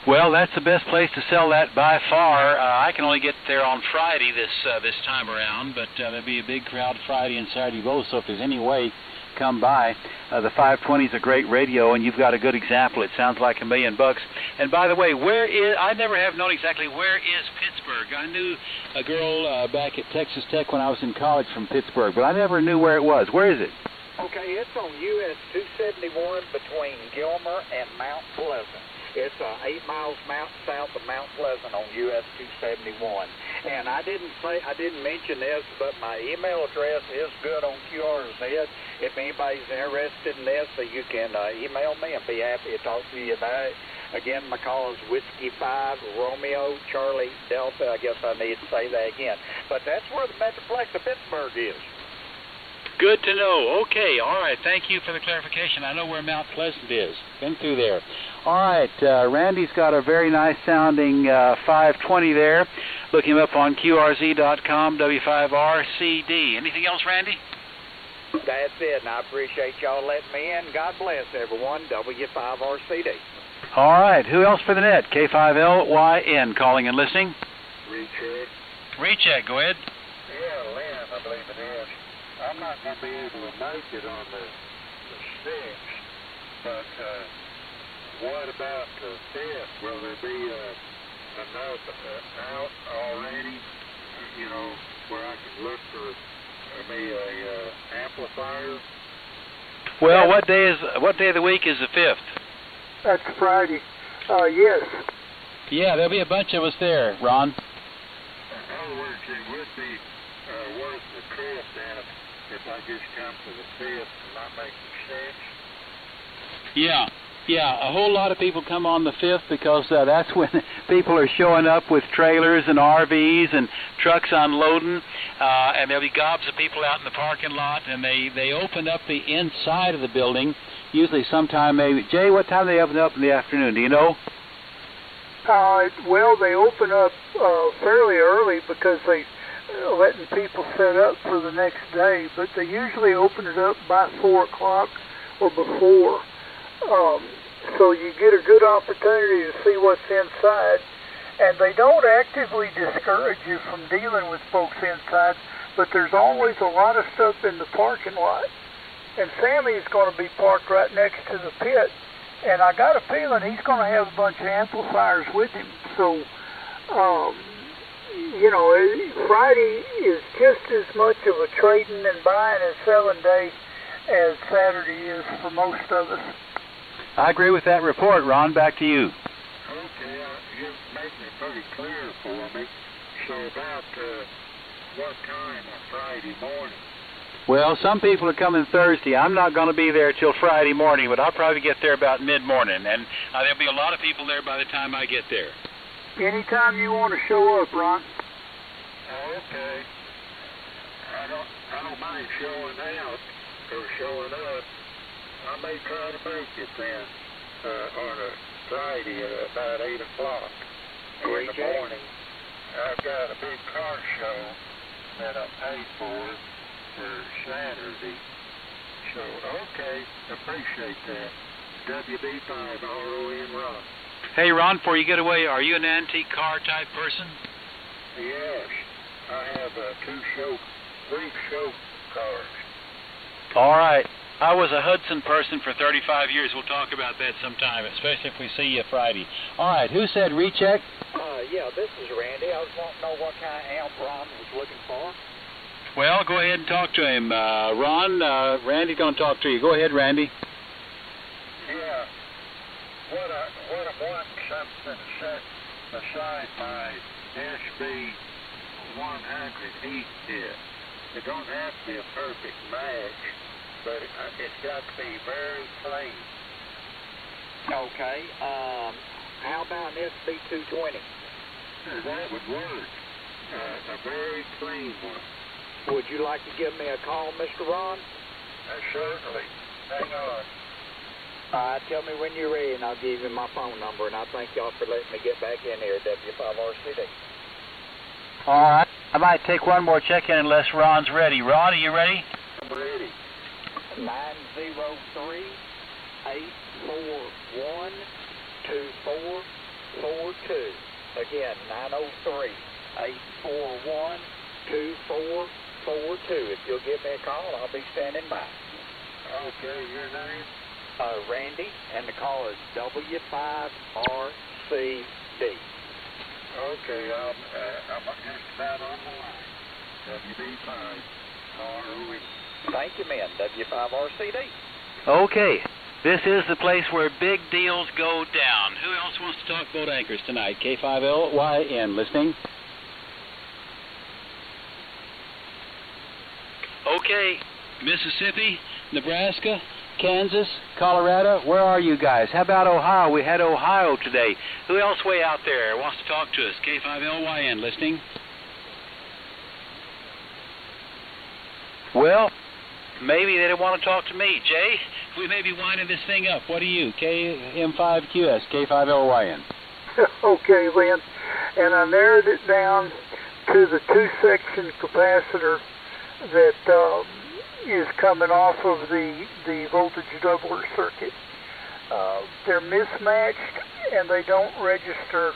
Well, that's the best place to sell that by far. I can only get there on Friday this time around, but there'll be a big crowd Friday and Saturday both, so if there's any way, come by. The 520 is a great radio, and you've got a good example. It sounds like $1 million. And by the way, I never have known exactly where is Pittsburgh. I knew a girl back at Texas Tech when I was in college from Pittsburgh, but I never knew where it was. Where is it? Okay, it's on US 271 between Gilmer and Mount Pleasant. It's 8 miles south of Mount Pleasant on US 271. And I didn't mention this, but my email address is good on QRZ. If anybody's interested in this, you can email me and be happy to talk to you about it. Again, my call is Whiskey 5 Romeo Charlie Delta. I guess I need to say that again. But that's where the Metroplex of Pittsburgh is. Good to know. Okay, all right. Thank you for the clarification. I know where Mount Pleasant is. Been through there. All right, Randy's got a very nice sounding 520 there. Look him up on QRZ.com, W5RCD. Anything else, Randy? That's it, and I appreciate y'all letting me in. God bless everyone, W5RCD. All right, who else for the net? K5LYN, calling and listening. Recheck. Recheck, go ahead. Yeah, Lynn, I believe it is. I'm not going to be able to make it on the 6th, but what about the 5th? Will there be enough out already, you know, where I can look for me a amplifier? Well, what day of the week is the 5th? That's Friday. Yes. Yeah, there'll be a bunch of us there, Ron. In other words, it would be worth the trip then if I just come to the 5th and not make the 6th. Yeah, a whole lot of people come on the 5th because that's when people are showing up with trailers and RVs and trucks unloading, and there'll be gobs of people out in the parking lot, and they open up the inside of the building, usually sometime maybe. Jay, what time do they open up in the afternoon? Do you know? Well, they open up fairly early because they letting people set up for the next day, but they usually open it up by 4 o'clock or before. So you get a good opportunity to see what's inside, and they don't actively discourage you from dealing with folks inside, but there's always a lot of stuff in the parking lot. And Sammy's going to be parked right next to the pit, and I got a feeling he's going to have a bunch of amplifiers with him. So, you know, Friday is just as much of a trading and buying and selling day as Saturday is for most of us. I agree with that report, Ron. Back to you. Okay, you make me pretty clear for me. So about what time on Friday morning? Well, some people are coming Thursday. I'm not going to be there till Friday morning, but I'll probably get there about mid-morning, and there'll be a lot of people there by the time I get there. Anytime you want to show up, Ron. Okay. I don't mind showing out or showing up. I may try to make it then on a Friday at about 8 o'clock in the morning. I've got a big car show that I paid for Saturday. So, okay, appreciate that. WB5RON Ron. Hey, Ron, before you get away, are you an antique car type person? Yes. I have 3 show cars. All right. I was a Hudson person for 35 years. We'll talk about that sometime, especially if we see you Friday. All right, who said recheck? Yeah, this is Randy. I was wanting to know what kind of amp Ron was looking for. Well, go ahead and talk to him. Ron, Randy's going to talk to you. Go ahead, Randy. Yeah. What I'm wanting something set aside my SB100 heat dip. It don't have to be a perfect match, but it's got to be very clean. Okay. How about an SB220? That would work. A very clean one. Would you like to give me a call, Mr. Ron? Certainly. Hang on. Tell me when you're ready, and I'll give you my phone number, and I thank y'all for letting me get back in here at W5RCD. All right. I might take one more check-in unless Ron's ready. Ron, are you ready? I'm ready. 903-841-2442. Again, 903-841-2442. If you'll give me a call, I'll be standing by. Okay, your name? Randy, and the call is W5RCD. Okay, I'm just about on the line. WB5RCD. Thank you, men. W5RCD. Okay. This is the place where big deals go down. Who else wants to talk boat anchors tonight? K5LYN, listening. Okay. Mississippi, Nebraska, Kansas, Colorado, where are you guys? How about Ohio? We had Ohio today. Who else way out there wants to talk to us? K5LYN, listening. Well, maybe they don't want to talk to me. Jay, we may be winding this thing up. What are you? KM5QS, K5LYN. Okay, Lynn. And I narrowed it down to the two-section capacitor that is coming off of the voltage doubler circuit. They're mismatched and they don't register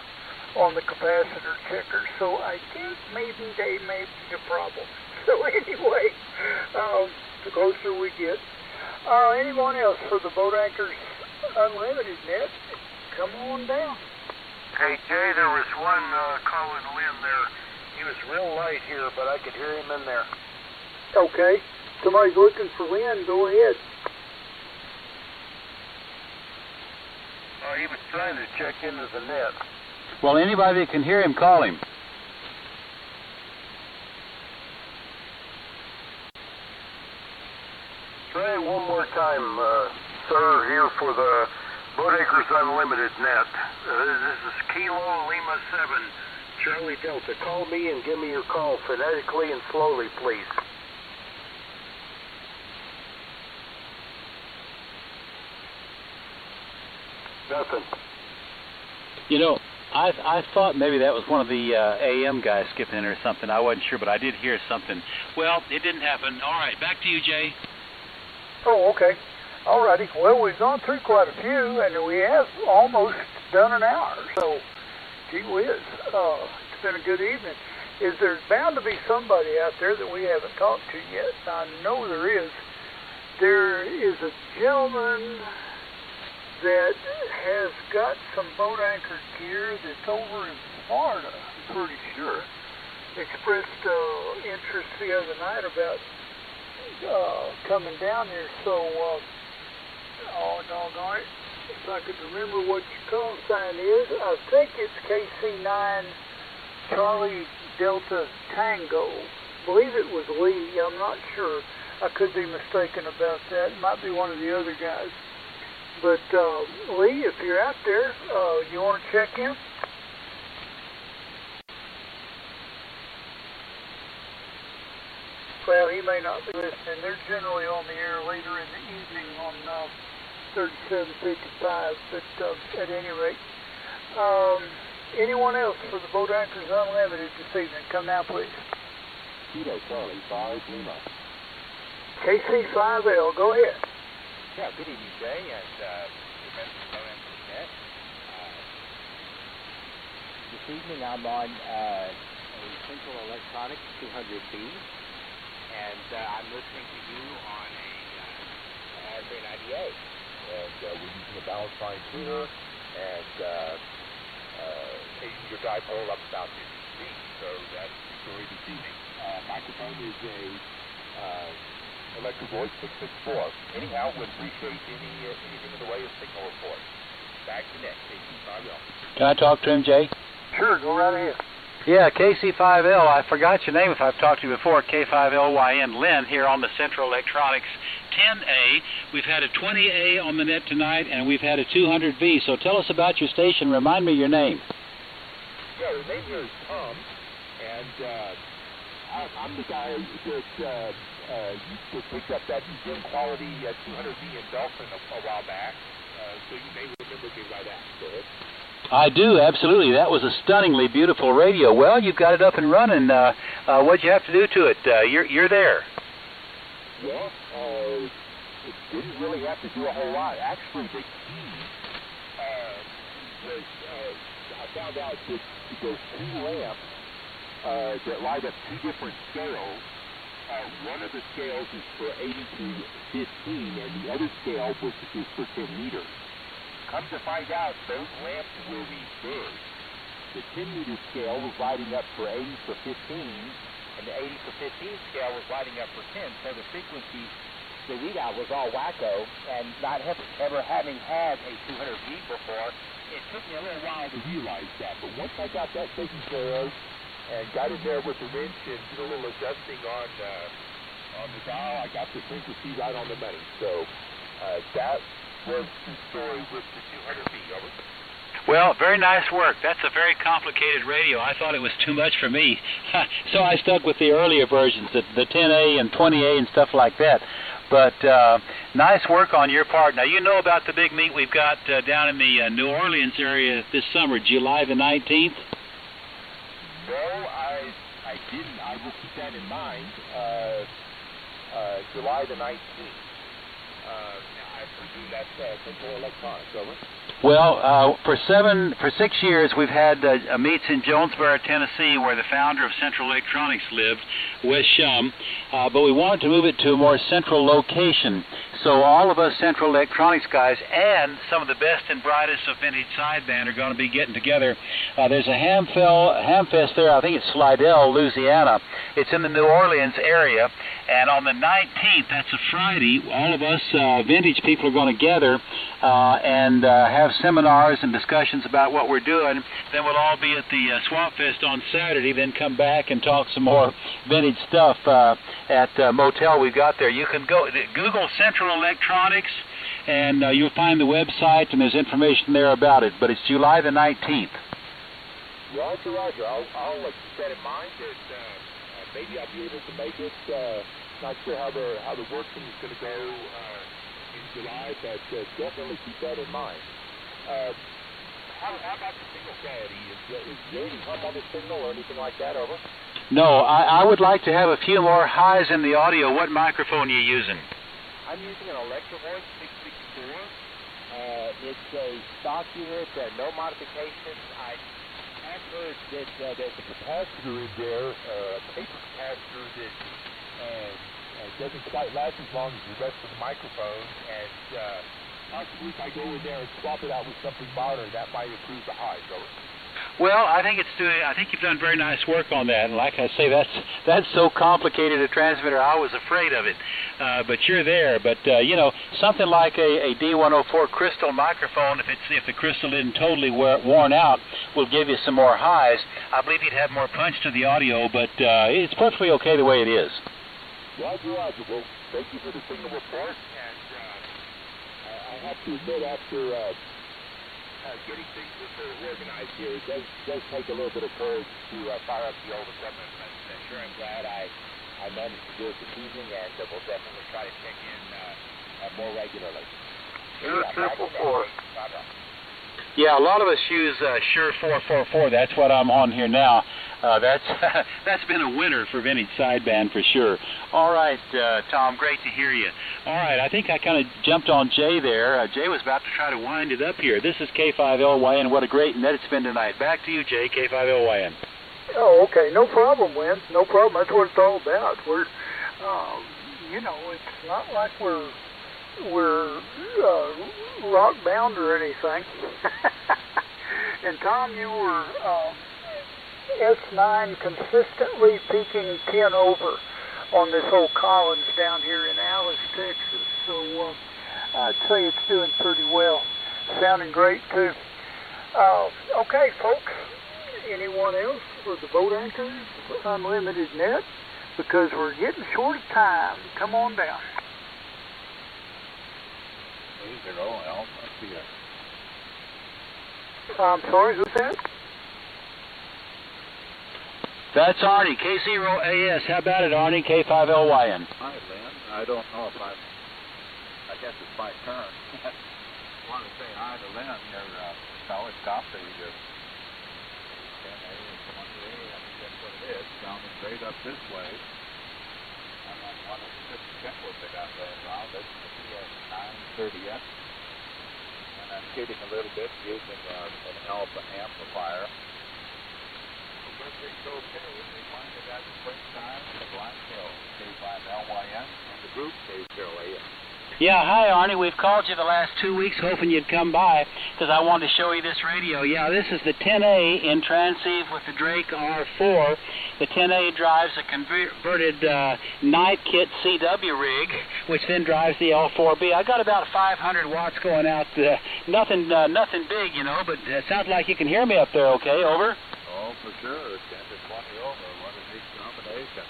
on the capacitor checker, so I think maybe they may be the problem. So anyway, the closer we get. Anyone else for the Boat Anchors Unlimited net, come on down. Hey, Jay, there was one calling Lynn there. He was real light here, but I could hear him in there. Okay. Somebody's looking for Lynn. Go ahead. He was trying to check into the net. Well, anybody that can hear him, call him. Try it one more time, sir, here for the Boat Anchors Unlimited net. This is Kilo Lima 7, Charlie Delta. Call me and give me your call phonetically and slowly, please. Nothing. You know, I thought maybe that was one of the AM guys skipping in or something. I wasn't sure, but I did hear something. Well, it didn't happen. All right, back to you, Jay. Oh, okay. All righty. Well, we've gone through quite a few, and we have almost done an hour. So, gee whiz, it's been a good evening. There's bound to be somebody out there that we haven't talked to yet. I know there is. There is a gentleman that has got some boat anchor gear that's over in Florida, I'm pretty sure. Expressed interest the other night about coming down here, so, oh, doggone it, if I could remember what your call sign is, I think it's KC9 Charlie Delta Tango. I believe it was Lee, I'm not sure. I could be mistaken about that. It might be one of the other guys. But, Lee, if you're out there, you want to check in? Well, he may not be listening. They're generally on the air later in the evening on 3755, but at any rate. Anyone else for the Boat Anchors Unlimited this evening? Come now, please. Kilo Charlie 5 Lima. KC5L, go ahead. Yeah, good evening, Jay, and this evening I'm on a Central Electronics 200B, and I'm listening to you on a RJ98, and we're using a balance fine tuner, and changing your dipole up about 50 feet, so that's the story this evening. Microphone is a Electric Voice 664. Anyhow, would appreciate anything in the way of signal report. Back to net, KC5L. Can I talk to him, Jay? Sure, go right ahead. Yeah, KC5L. I forgot your name if I've talked to you before. K5LYN, Lynn, here on the Central Electronics 10A. We've had a 20A on the net tonight, and we've had a 200V. So tell us about your station. Remind me your name. Yeah, the name here is Tom, and I'm the guy that used to pick up that good quality 200V in Dolphin a while back, so you may remember me by that. Go ahead. I do, absolutely. That was a stunningly beautiful radio. Well, you've got it up and running. What'd you have to do to it? You're there. Well, it didn't really have to do a whole lot. Actually, the key was I found out that there's two lamps that light up two different scales. One of the scales is for 80 to 15, and the other scale is for 10 meters. Come to find out, those lamps were reversed. The 10-meter scale was lighting up for 80 for 15, and the 80 for 15 scale was lighting up for 10. So the frequency, the readout was all wacko, and not ever having had a 200 beat before, it took me a little while to realize that. But once I got that taken care of, and got in there with the wrench and did a little adjusting on the dial, I got the frequency right on the money. So that was the story with the 200 feet. Over. Well, very nice work. That's a very complicated radio. I thought it was too much for me. So I stuck with the earlier versions, the 10A and 20A and stuff like that. But nice work on your part. Now, you know about the big meet we've got down in the New Orleans area this summer, July the 19th? No, I didn't. I will keep that in mind. July the 19th. I presume that's Central Electronics, over. Well, for 6 years we've had meets in Jonesboro, Tennessee, where the founder of Central Electronics lived, Wes Shum, but we wanted to move it to a more central location. So all of us Central Electronics guys and some of the best and brightest of vintage sideband are going to be getting together. There's a Hamfest there, I think it's Slidell, Louisiana. It's in the New Orleans area, and on the 19th, that's a Friday, all of us vintage people are going to gather and have seminars and discussions about what we're doing. Then we'll all be at the Swamp Fest on Saturday, then come back and talk some more vintage stuff at a motel we've got there. You can go Google Central Electronics, and you'll find the website, and there's information there about it. But it's July the 19th. Roger, Roger. I'll keep that in mind. That maybe I'll be able to make it. Not sure how the working is going to go in July, but definitely keep that in mind. How about the signal quality? Is there any hum on the signal or anything like that, over? No, I would like to have a few more highs in the audio. What microphone are you using? I'm using an Electrovoice 664. It's a stock unit, no modifications. I have heard that there's a capacitor in there, a paper capacitor that doesn't quite last as long as the rest of the microphones, and possibly if I go in there and swap it out with something modern, that might improve the highs, over. Well, I think you've done very nice work on that. And like I say, that's so complicated a transmitter, I was afraid of it. But you're there. But you know, something like a D104 crystal microphone, if the crystal isn't totally worn out, will give you some more highs. I believe you'd have more punch to the audio, but it's perfectly okay the way it is. Roger, Roger. Well, thank you for the signal report. And I have to admit, after getting things organized here, it does take a little bit of courage to fire up the old equipment, but sure I'm glad I managed to do it this evening, and we'll definitely try to check in more regularly. Triple four. Yeah, a lot of us use Shure 444. That's what I'm on here now. That's been a winner for vintage sideband for sure. All right, Tom, great to hear you. All right, I think I kind of jumped on Jay there. Jay was about to try to wind it up here. This is K5LYN. What a great net it's been tonight. Back to you, Jay, K5LYN. Oh, okay, no problem, Lynn. No problem. That's what it's all about. We're, you know, it's not like we're rock bound or anything. And Tom, you were S9 consistently peaking 10 over on this old Collins down here in Alice, Texas. So I'd say it's doing pretty well. Sounding great too. Okay, folks. Anyone else for the Boat Anchors Unlimited Net? Because we're getting short of time. Come on down. I'm sorry, who's that? That's Arnie, K0AS. How about it, Arnie, K5LYN? Hi, Lynn. I don't know if I guess it's my turn. want to say hi to Lynn, your college copy. 10A and 20A, I think that's what it is, coming straight up this way. And then one of the 6 Kenwood they got there around. That's the PS930X. And I'm kidding a little bit using an Alpha amplifier. Everything's okay. They finally got the springtime and the Black Hill, K5LYN, and the group K0AM. Yeah, hi Arnie. We've called you the last 2 weeks hoping you'd come by because I wanted to show you this radio. Yeah, this is the 10A in transceive with the Drake R4. The 10A drives a converted night kit CW rig, which then drives the L4B. I got about 500 watts going out. Nothing big, you know, but it sounds like you can hear me up there okay. Over? Oh, for sure. 10 to 20 over. What a neat combination.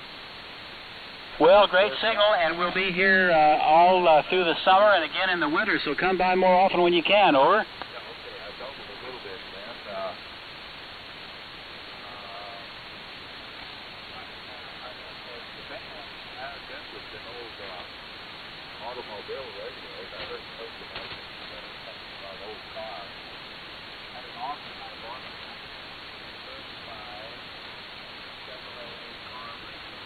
Well, great signal, and we'll be here all through the summer and again in the winter, so come by more often when you can. Over? Yeah, okay. I doubled a little bit then. This was an old automobile radio. I heard most of it about old cars. Had an auction I bought in 1935. Chevrolet car racing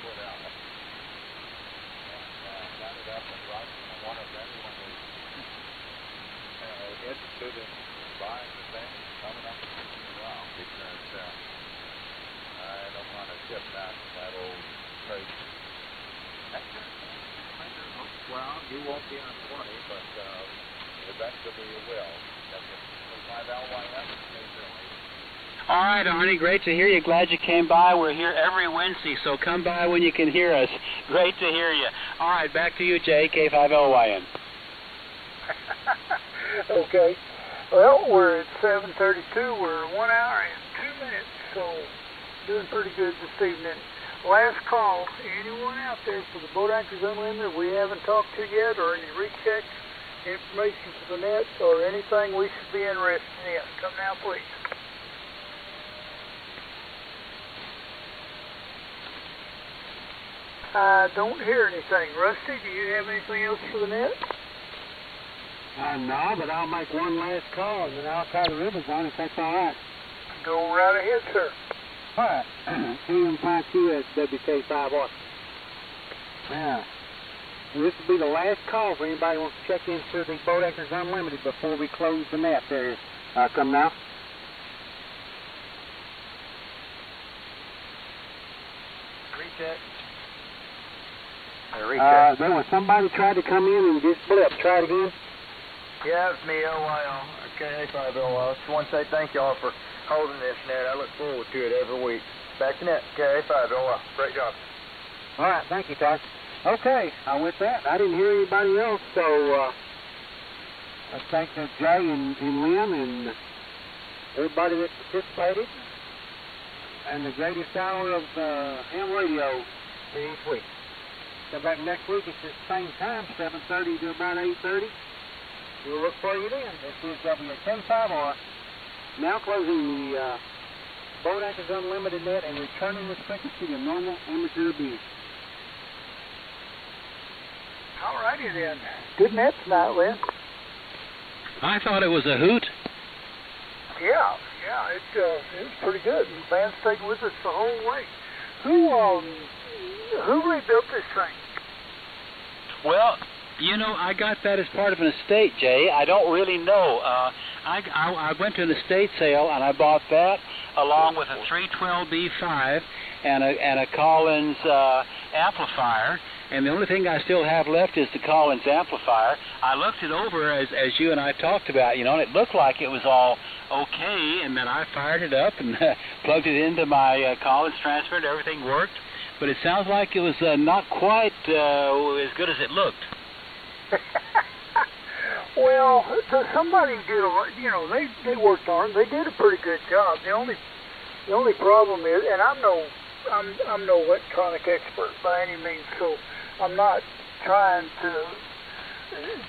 put out. And got it up and running, and one of everyone was interested in buying the thing and coming up and kicking it around because I don't want to ship that old crate. Well, you won't be on 20, but eventually you will. That's a 5LYN occasionally. All right, Arnie, great to hear you. Glad you came by. We're here every Wednesday, so come by when you can hear us. Great to hear you. All right, back to you, Jay, K5LYN. Okay. Well, we're at 7:32. We're 1 hour and 2 minutes, so doing pretty good this evening. Last call. Anyone out there for the Boat Anchors Unlimited we haven't talked to yet, or any rechecks, information for the net, or anything we should be interested in? Come now, please. I don't hear anything. Rusty, do you have anything else for the net? No, but I'll make one last call and then I'll tie the ribbons on if that's all right. Go right ahead, sir. All right. TM5Q WK5R. Yeah. This will be the last call for anybody who wants to check into the Boat Anchors Unlimited before we close the net there. Come now. Recheck. There was somebody tried to come in and just flipped. Try it again. Yeah, it's me, LYL. Okay, K5LYL. Just want to say thank y'all for holding this net. I look forward to it every week. Back to net. K5LYL. Great job. All right, thank you, Todd. Okay, with that, I didn't hear anybody else, so I thank Jay and Lynn and everybody that participated. And the greatest hour of ham radio each week. Come back next week at the same time, 7:30 to about 8:30. We'll look for you then. This is WK5R. Now closing the Boat Anchors Unlimited net and returning the frequency to normal amateur beat. All righty then. Good net tonight, Lynn. I thought it was a hoot. Yeah, it was pretty good. The band stayed with us the whole way. Who rebuilt this thing? Well, you know, I got that as part of an estate, Jay. I don't really know. I went to an estate sale and I bought that along with a 312B5 and a Collins amplifier. And the only thing I still have left is the Collins amplifier. I looked it over as you and I talked about, you know, and it looked like it was all okay. And then I fired it up and plugged it into my Collins transmitter. Everything worked. But it sounds like it was not quite as good as it looked. Well, somebody did they worked on it. They did a pretty good job. The only problem is, and I'm no electronic expert by any means, so I'm not trying to.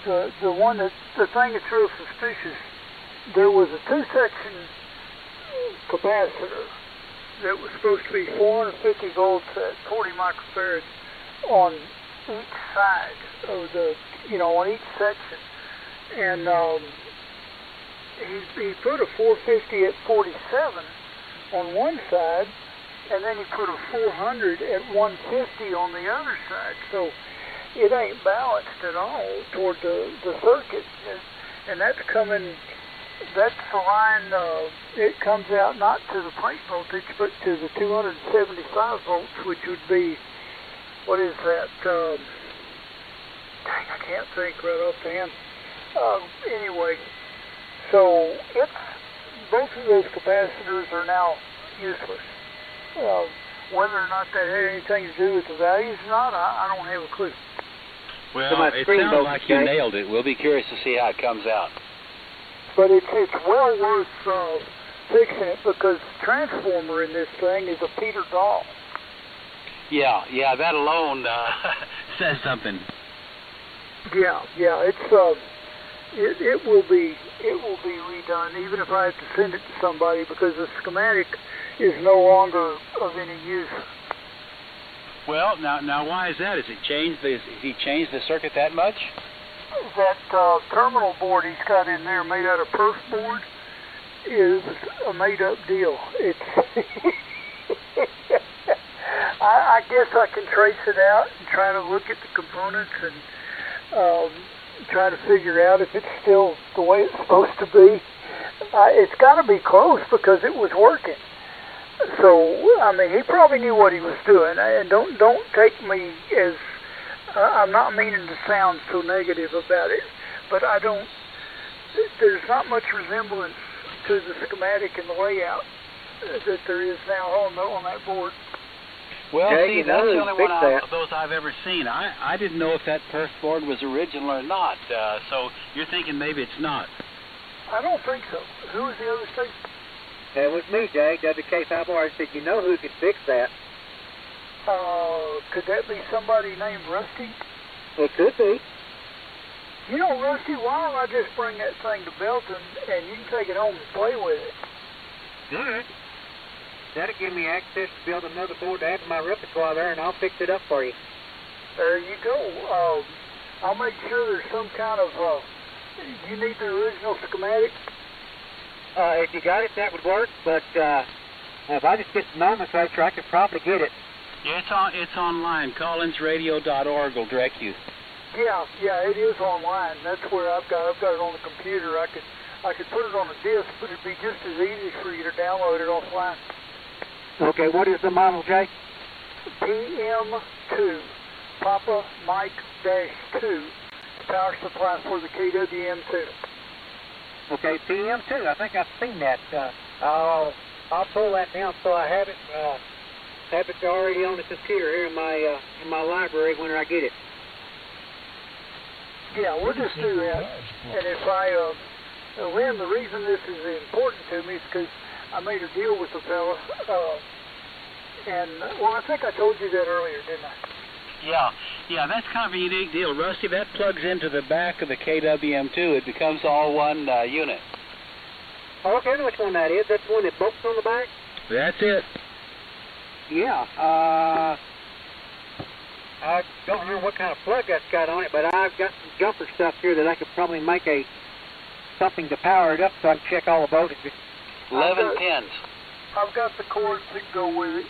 The thing that's real suspicious. There was a 2-section capacitor that was supposed to be 450 volts at 40 microfarads on each side of on each section. and he put a 450 at 47 on one side, and then he put a 400 at 150 on the other side. So it ain't balanced at all toward the circuit, and that's coming. That's the line. It comes out not to the plate voltage, but to the 275 volts, which would be, what is that? Dang, I can't think right off the hand. Anyway, so it's both of those capacitors are now useless. Whether or not that had anything to do with the values or not, I don't have a clue. Well, it sounds like you nailed it. We'll be curious to see how it comes out. But it's well worth fixing it, because the transformer in this thing is a Peter Dahl. Yeah, that alone says something. Yeah, it's it will be redone, even if I have to send it to somebody, because the schematic is no longer of any use. Well, now why is that? Has he changed the circuit that much? That terminal board he's got in there, made out of perf board, is a made-up deal. It's I guess I can trace it out and try to look at the components and try to figure out if it's still the way it's supposed to be. It's got to be close, because it was working. So, I mean, he probably knew what he was doing. And don't take me as I'm not meaning to sound so negative about it, but there's not much resemblance to the schematic and the layout that there is now on that board. Well, see, that's the only one of those I've ever seen. I didn't know if that perf board was original or not, so you're thinking maybe it's not. I don't think so. Who was the other thing? That was me, Jay, WK5R. I said, you know who could fix that? Could that be somebody named Rusty? It could be. You know, Rusty, why don't I just bring that thing to Belton, and you can take it home and play with it? Good. That'll give me access to build another board to add to my repertoire there, and I'll fix it up for you. There you go. I'll make sure there's some kind of, you need the original schematic? If you got it, that would work, but if I just get the nomenclature, I could probably get it. Yeah, it's online. collinsradio.org will direct you. Yeah, it is online. That's where I've got it on the computer. I could put it on a disk, but it'd be just as easy for you to download it offline. Okay, what is the model, Jay? PM2, Papa Mike -2, power supply for the KWM2. Okay, PM2. I think I've seen that. I'll pull that down so I have it already on the computer here in my library when I get it. Yeah, we'll just do that. And if Lynn, the reason this is important to me is because I made a deal with the fella, I think I told you that earlier, didn't I? Yeah, that's kind of a unique deal. Rusty, that plugs into the back of the KWM2. It becomes all one unit. Oh, okay, I know which one that is. That's the one that bolts on the back? That's it. Yeah, I don't remember what kind of plug that's got on it, but I've got some jumper stuff here that I could probably make something to power it up so I can check all the voltages. 11 pins. I've got the cords that go with it.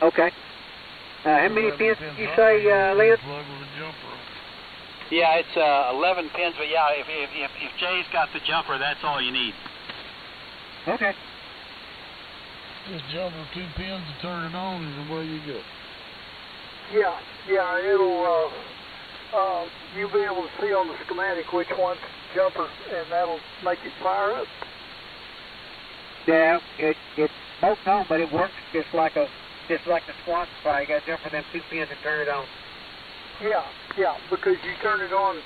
Okay. How many pins did you say, Lynn? Yeah, it's 11 pins, but yeah, if Jay's got the jumper, that's all you need. Okay. This jumper, 2 pins to turn it on, and away you go. Yeah, it'll, you'll be able to see on the schematic which one's jumper, and that'll make it fire up. Yeah, it's bolts on, but it works just like the SWAT supply. You got to jump for them 2 pins and turn it on. Yeah, because you turn it on,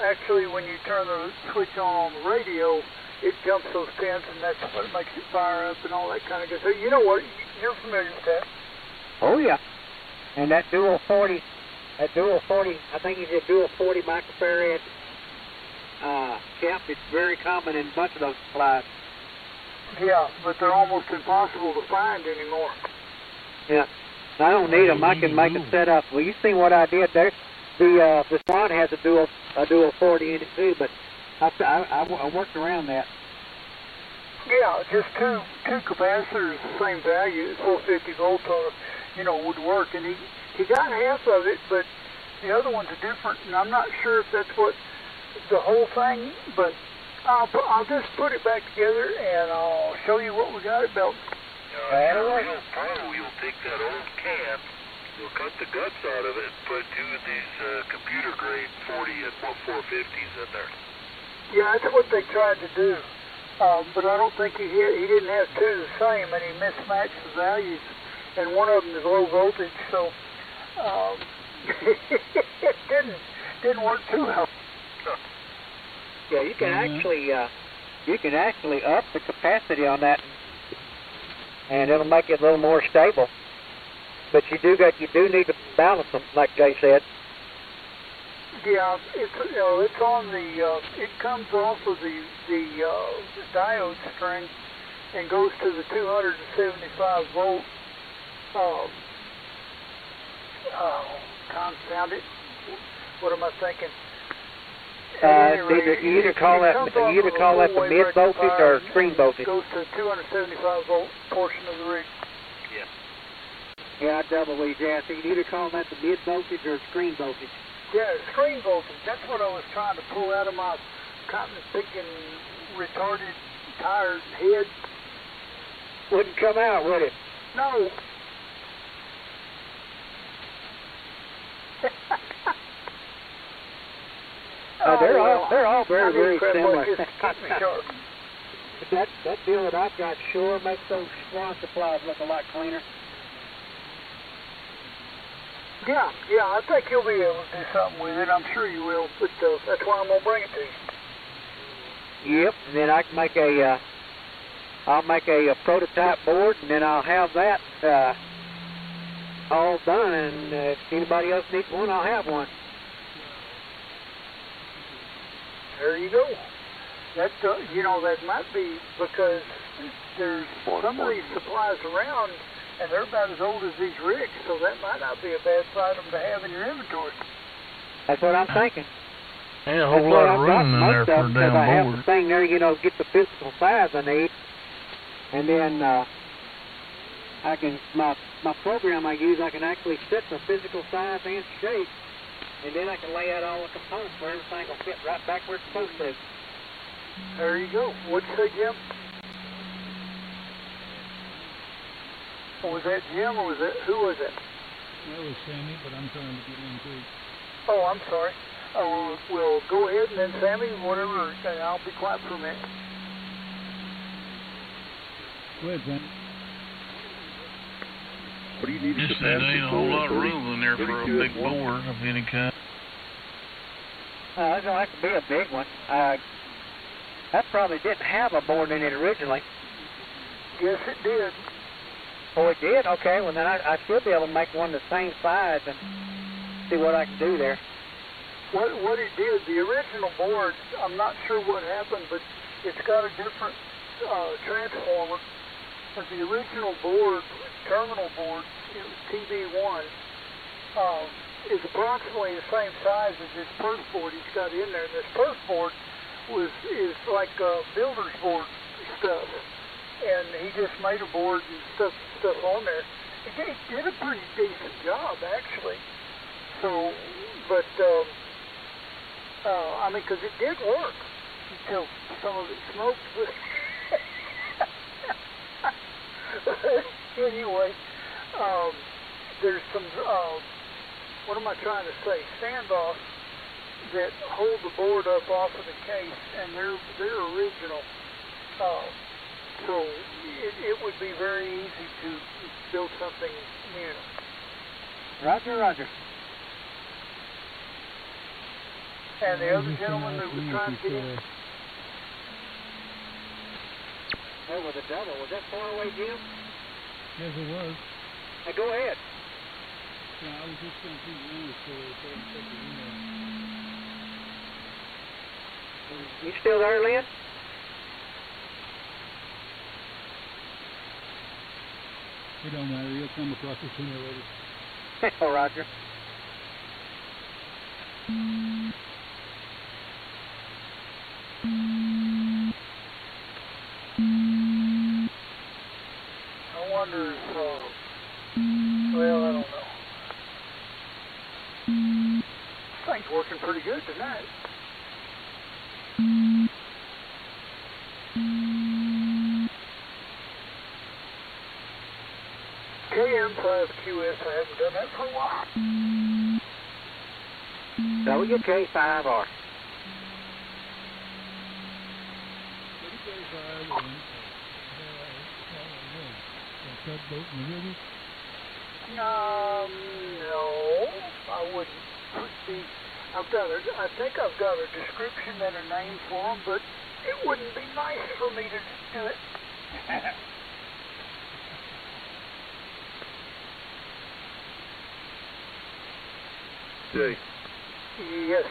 actually when you turn the switch on the radio, it jumps those pins, and that's what makes it fire up and all that kind of good. So you know what, you're familiar with that. Oh, yeah. And that dual 40, I think it's a dual 40 microfarad cap. It's very common in a bunch of those supplies. Yeah, but they're almost impossible to find anymore. Yeah, I don't need them. I can make a setup. Well, you see what I did there? The SWAT has a dual 40 in it too, but I worked around that. Yeah, just two capacitors, the same value, 450 volts, would work. And he got half of it, but the other ones are different. And I'm not sure if that's what the whole thing, but I'll just put it back together and I'll show you what we got at Belton. Real pro, you'll take that old can, you'll cut the guts out of it, and put two of these computer grade 40 and 450s in there. Yeah, that's what they tried to do. But I don't think he didn't have two the same, and he mismatched the values, and one of them is low voltage, so it didn't work too well. Yeah, you can actually up the capacity on that, and it'll make it a little more stable. But you do need to balance them, like Jay said. Yeah, it's on the it comes off of the diode string and goes to the 275 volt. Confound it. What am I thinking? You either call that the mid voltage or screen voltage. It goes to the 275 volt portion of the rig. Yeah, I double with you, so you can either call that the mid voltage or screen voltage. Yeah, screen voltage. That's what I was trying to pull out of my cotton picking retarded tired head. Wouldn't come out, would it? No. They're all very similar. That deal that I've got sure makes those Swan supplies look a lot cleaner. Yeah, I think you'll be able to do something with it. I'm sure you will, but that's why I'm gonna bring it to you. Yep, and then I can make I'll make a prototype board, and then I'll have that all done. And if anybody else needs one, I'll have one. There you go. That that might be because there's some of these supplies around, and they're about as old as these rigs, so that might not be a bad item to have in your inventory. That's what I'm thinking. Ain't a whole lot of room in there for a damn board. I have the thing there, get the physical size I need, and then I can my program I use, I can actually set the physical size and shape, and then I can lay out all the components where everything will fit right back where it's supposed to. There you go. What'd you say, Jim? Was that Jim or who was it? That was Sammy, but I'm trying to get in too. Oh, I'm sorry. We'll go ahead and then Sammy, whatever, I'll be quiet for a minute. Go ahead, Sammy. What do you need? Just that ain't a whole lot of room in there for a big board of any kind. It's going to have to be a big one. That probably didn't have a board in it originally. Yes, it did. Oh, it did? Okay, well then I should be able to make one the same size and see what I can do there. What it did, the original board, I'm not sure what happened, but it's got a different transformer. But the original board, terminal board, it was TB1, is approximately the same size as this perf board he's got in there. This perf board is like builder's board stuff. And he just made a board and stuff on there. It did a pretty decent job, actually. So, but, because it did work until some of it smoked. Anyway, there's some, what am I trying to say? Standoffs that hold the board up off of the case, and they're original. So it would be very easy to build something new. Roger. And the other gentleman that was trying to get in. That was a double. Was that far away, Jim? Yes, it was. Hey, go ahead. Yeah, I was just going to keep running so I take the email. You still there, Lynn? It don't matter. You'll come across it sooner or later. Oh, Roger. wonder if, well, I don't know. This thing's working pretty good tonight. KM5QS, I haven't done that for a while. WK5R. No, I wouldn't. See, I think I've got a description and a name for them, but it wouldn't be nice for me to do it. Jay. Yes.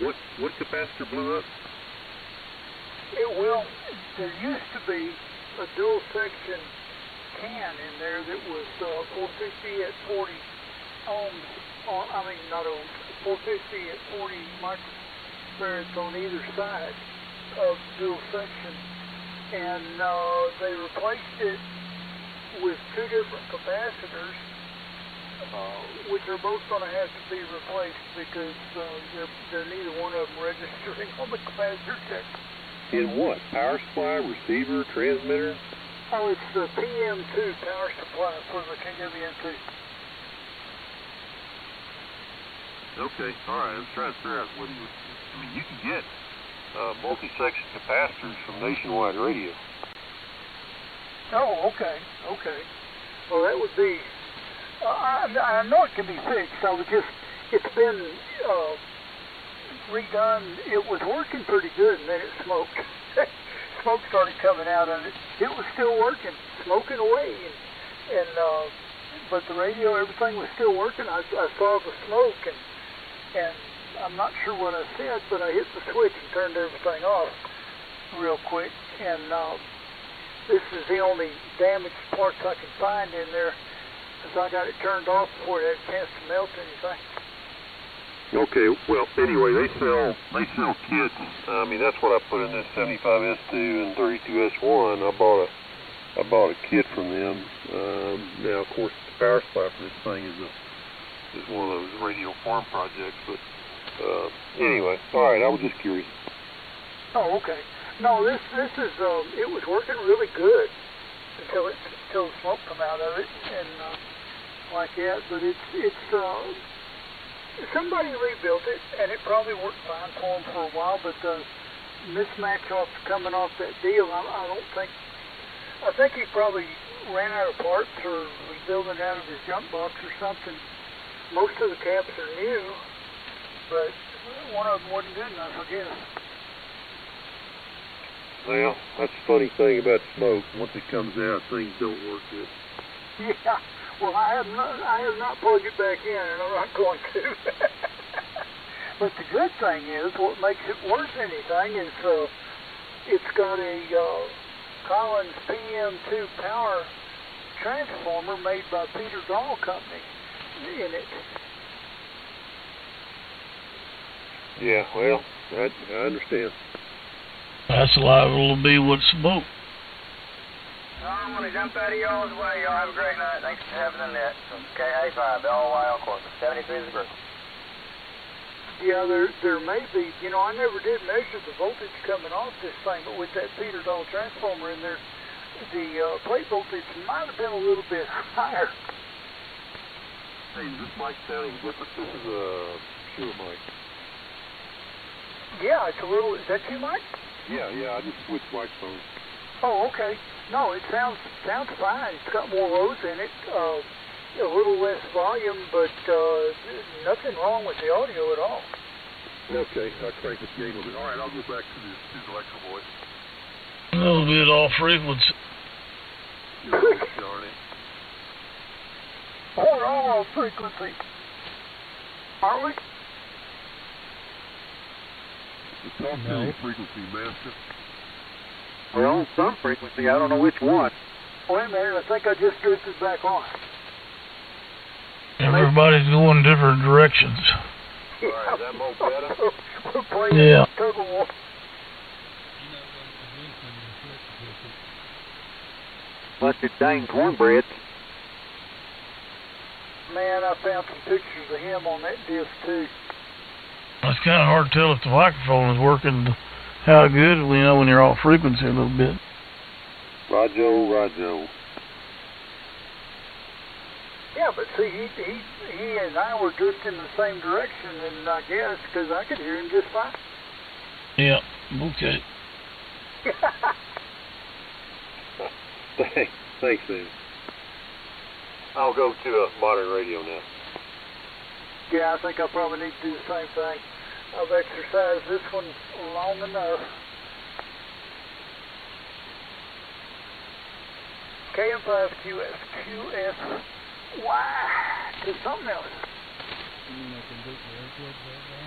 What capacitor blew up? There used to be a dual section can in there that was 450 at 40 ohms. Not ohms. 450 at 40 microfarads on either side of dual section, and they replaced it with two different capacitors, which are both going to have to be replaced because they're neither one of them registering on the capacitor check. In what? Power supply, receiver, transmitter? Oh, it's the PM2 power supply for the KWM2. Okay, all right. I'm trying to figure out what you can get multi-section capacitors from Nationwide Radio. Oh, okay. Well, that would be. I know it can be fixed. It's been redone. It was working pretty good, and then it smoked. Smoke started coming out of it. It was still working, smoking away, and but the radio, everything was still working. I saw the smoke, and I'm not sure what I said, but I hit the switch and turned everything off real quick. And this is the only damaged parts I can find in there, because I got it turned off before it had a chance to melt anything. Okay, well, anyway, they sell kits. I mean, that's what I put in this 75S2 and 32S1. I bought a kit from them. Now, of course, the power supply for this thing is one of those radio farm projects. But anyway, all right. I was just curious. Oh, okay. No, this is it was working really good until the smoke come out of it and like that. But it's somebody rebuilt it, and it probably worked fine for him for a while, but the mismatch coming off that deal, I think he probably ran out of parts or was building out of his junk box or something. Most of the caps are new, but one of them wasn't good enough, I guess. Well, that's the funny thing about smoke. Once it comes out, things don't work good. Yeah. Well, I have not plugged it back in, and I'm not going to. But the good thing is, what makes it worse than anything is it's got a Collins PM2 power transformer made by Peter Dahl Company in it. Yeah, well, I understand. That's liable to be with smoke. I'm going to jump out of y'all's way. Y'all have a great night. Thanks for having the net. From KA5, LYL Corpus, 73 is the group. Yeah, there may be, I never did measure the voltage coming off this thing, but with that Peter Dahl transformer in there, the plate voltage might have been a little bit higher. Hey, is this mic sounding different? This is a Shure mic. Yeah, it's a little, is that you, Mike? Yeah, I just switched microphones. Oh, okay. No, it sounds fine. It's got more rows in it, a little less volume, but nothing wrong with the audio at all. Okay, I'll crank this gain a little bit. All right, I'll go back to this electro voice. A little bit off frequency. Darn it. We're all off frequency. Aren't we? The top frequency, master. We're on some frequency. I don't know which one. Wait a minute. I think I just drifted back on. Everybody's going different directions. All right, is that more better? We're playing tug of war. bunch of dang cornbread. Man, I found some pictures of him on that disc too. It's kind of hard to tell if the microphone is working, how good, when you're off frequency a little bit. Rojo. Yeah, but see, he and I were drifting the same direction, and I guess because I could hear him just fine. Yeah, okay. Thanks, man. I'll go to a modern radio now. Yeah, I think I probably need to do the same thing. I've exercised this one long enough. KM5QS, to something else. You mean I can boot the airport right now?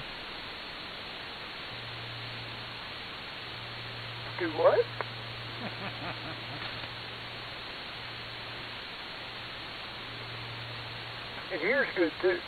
Do what? It here's good too.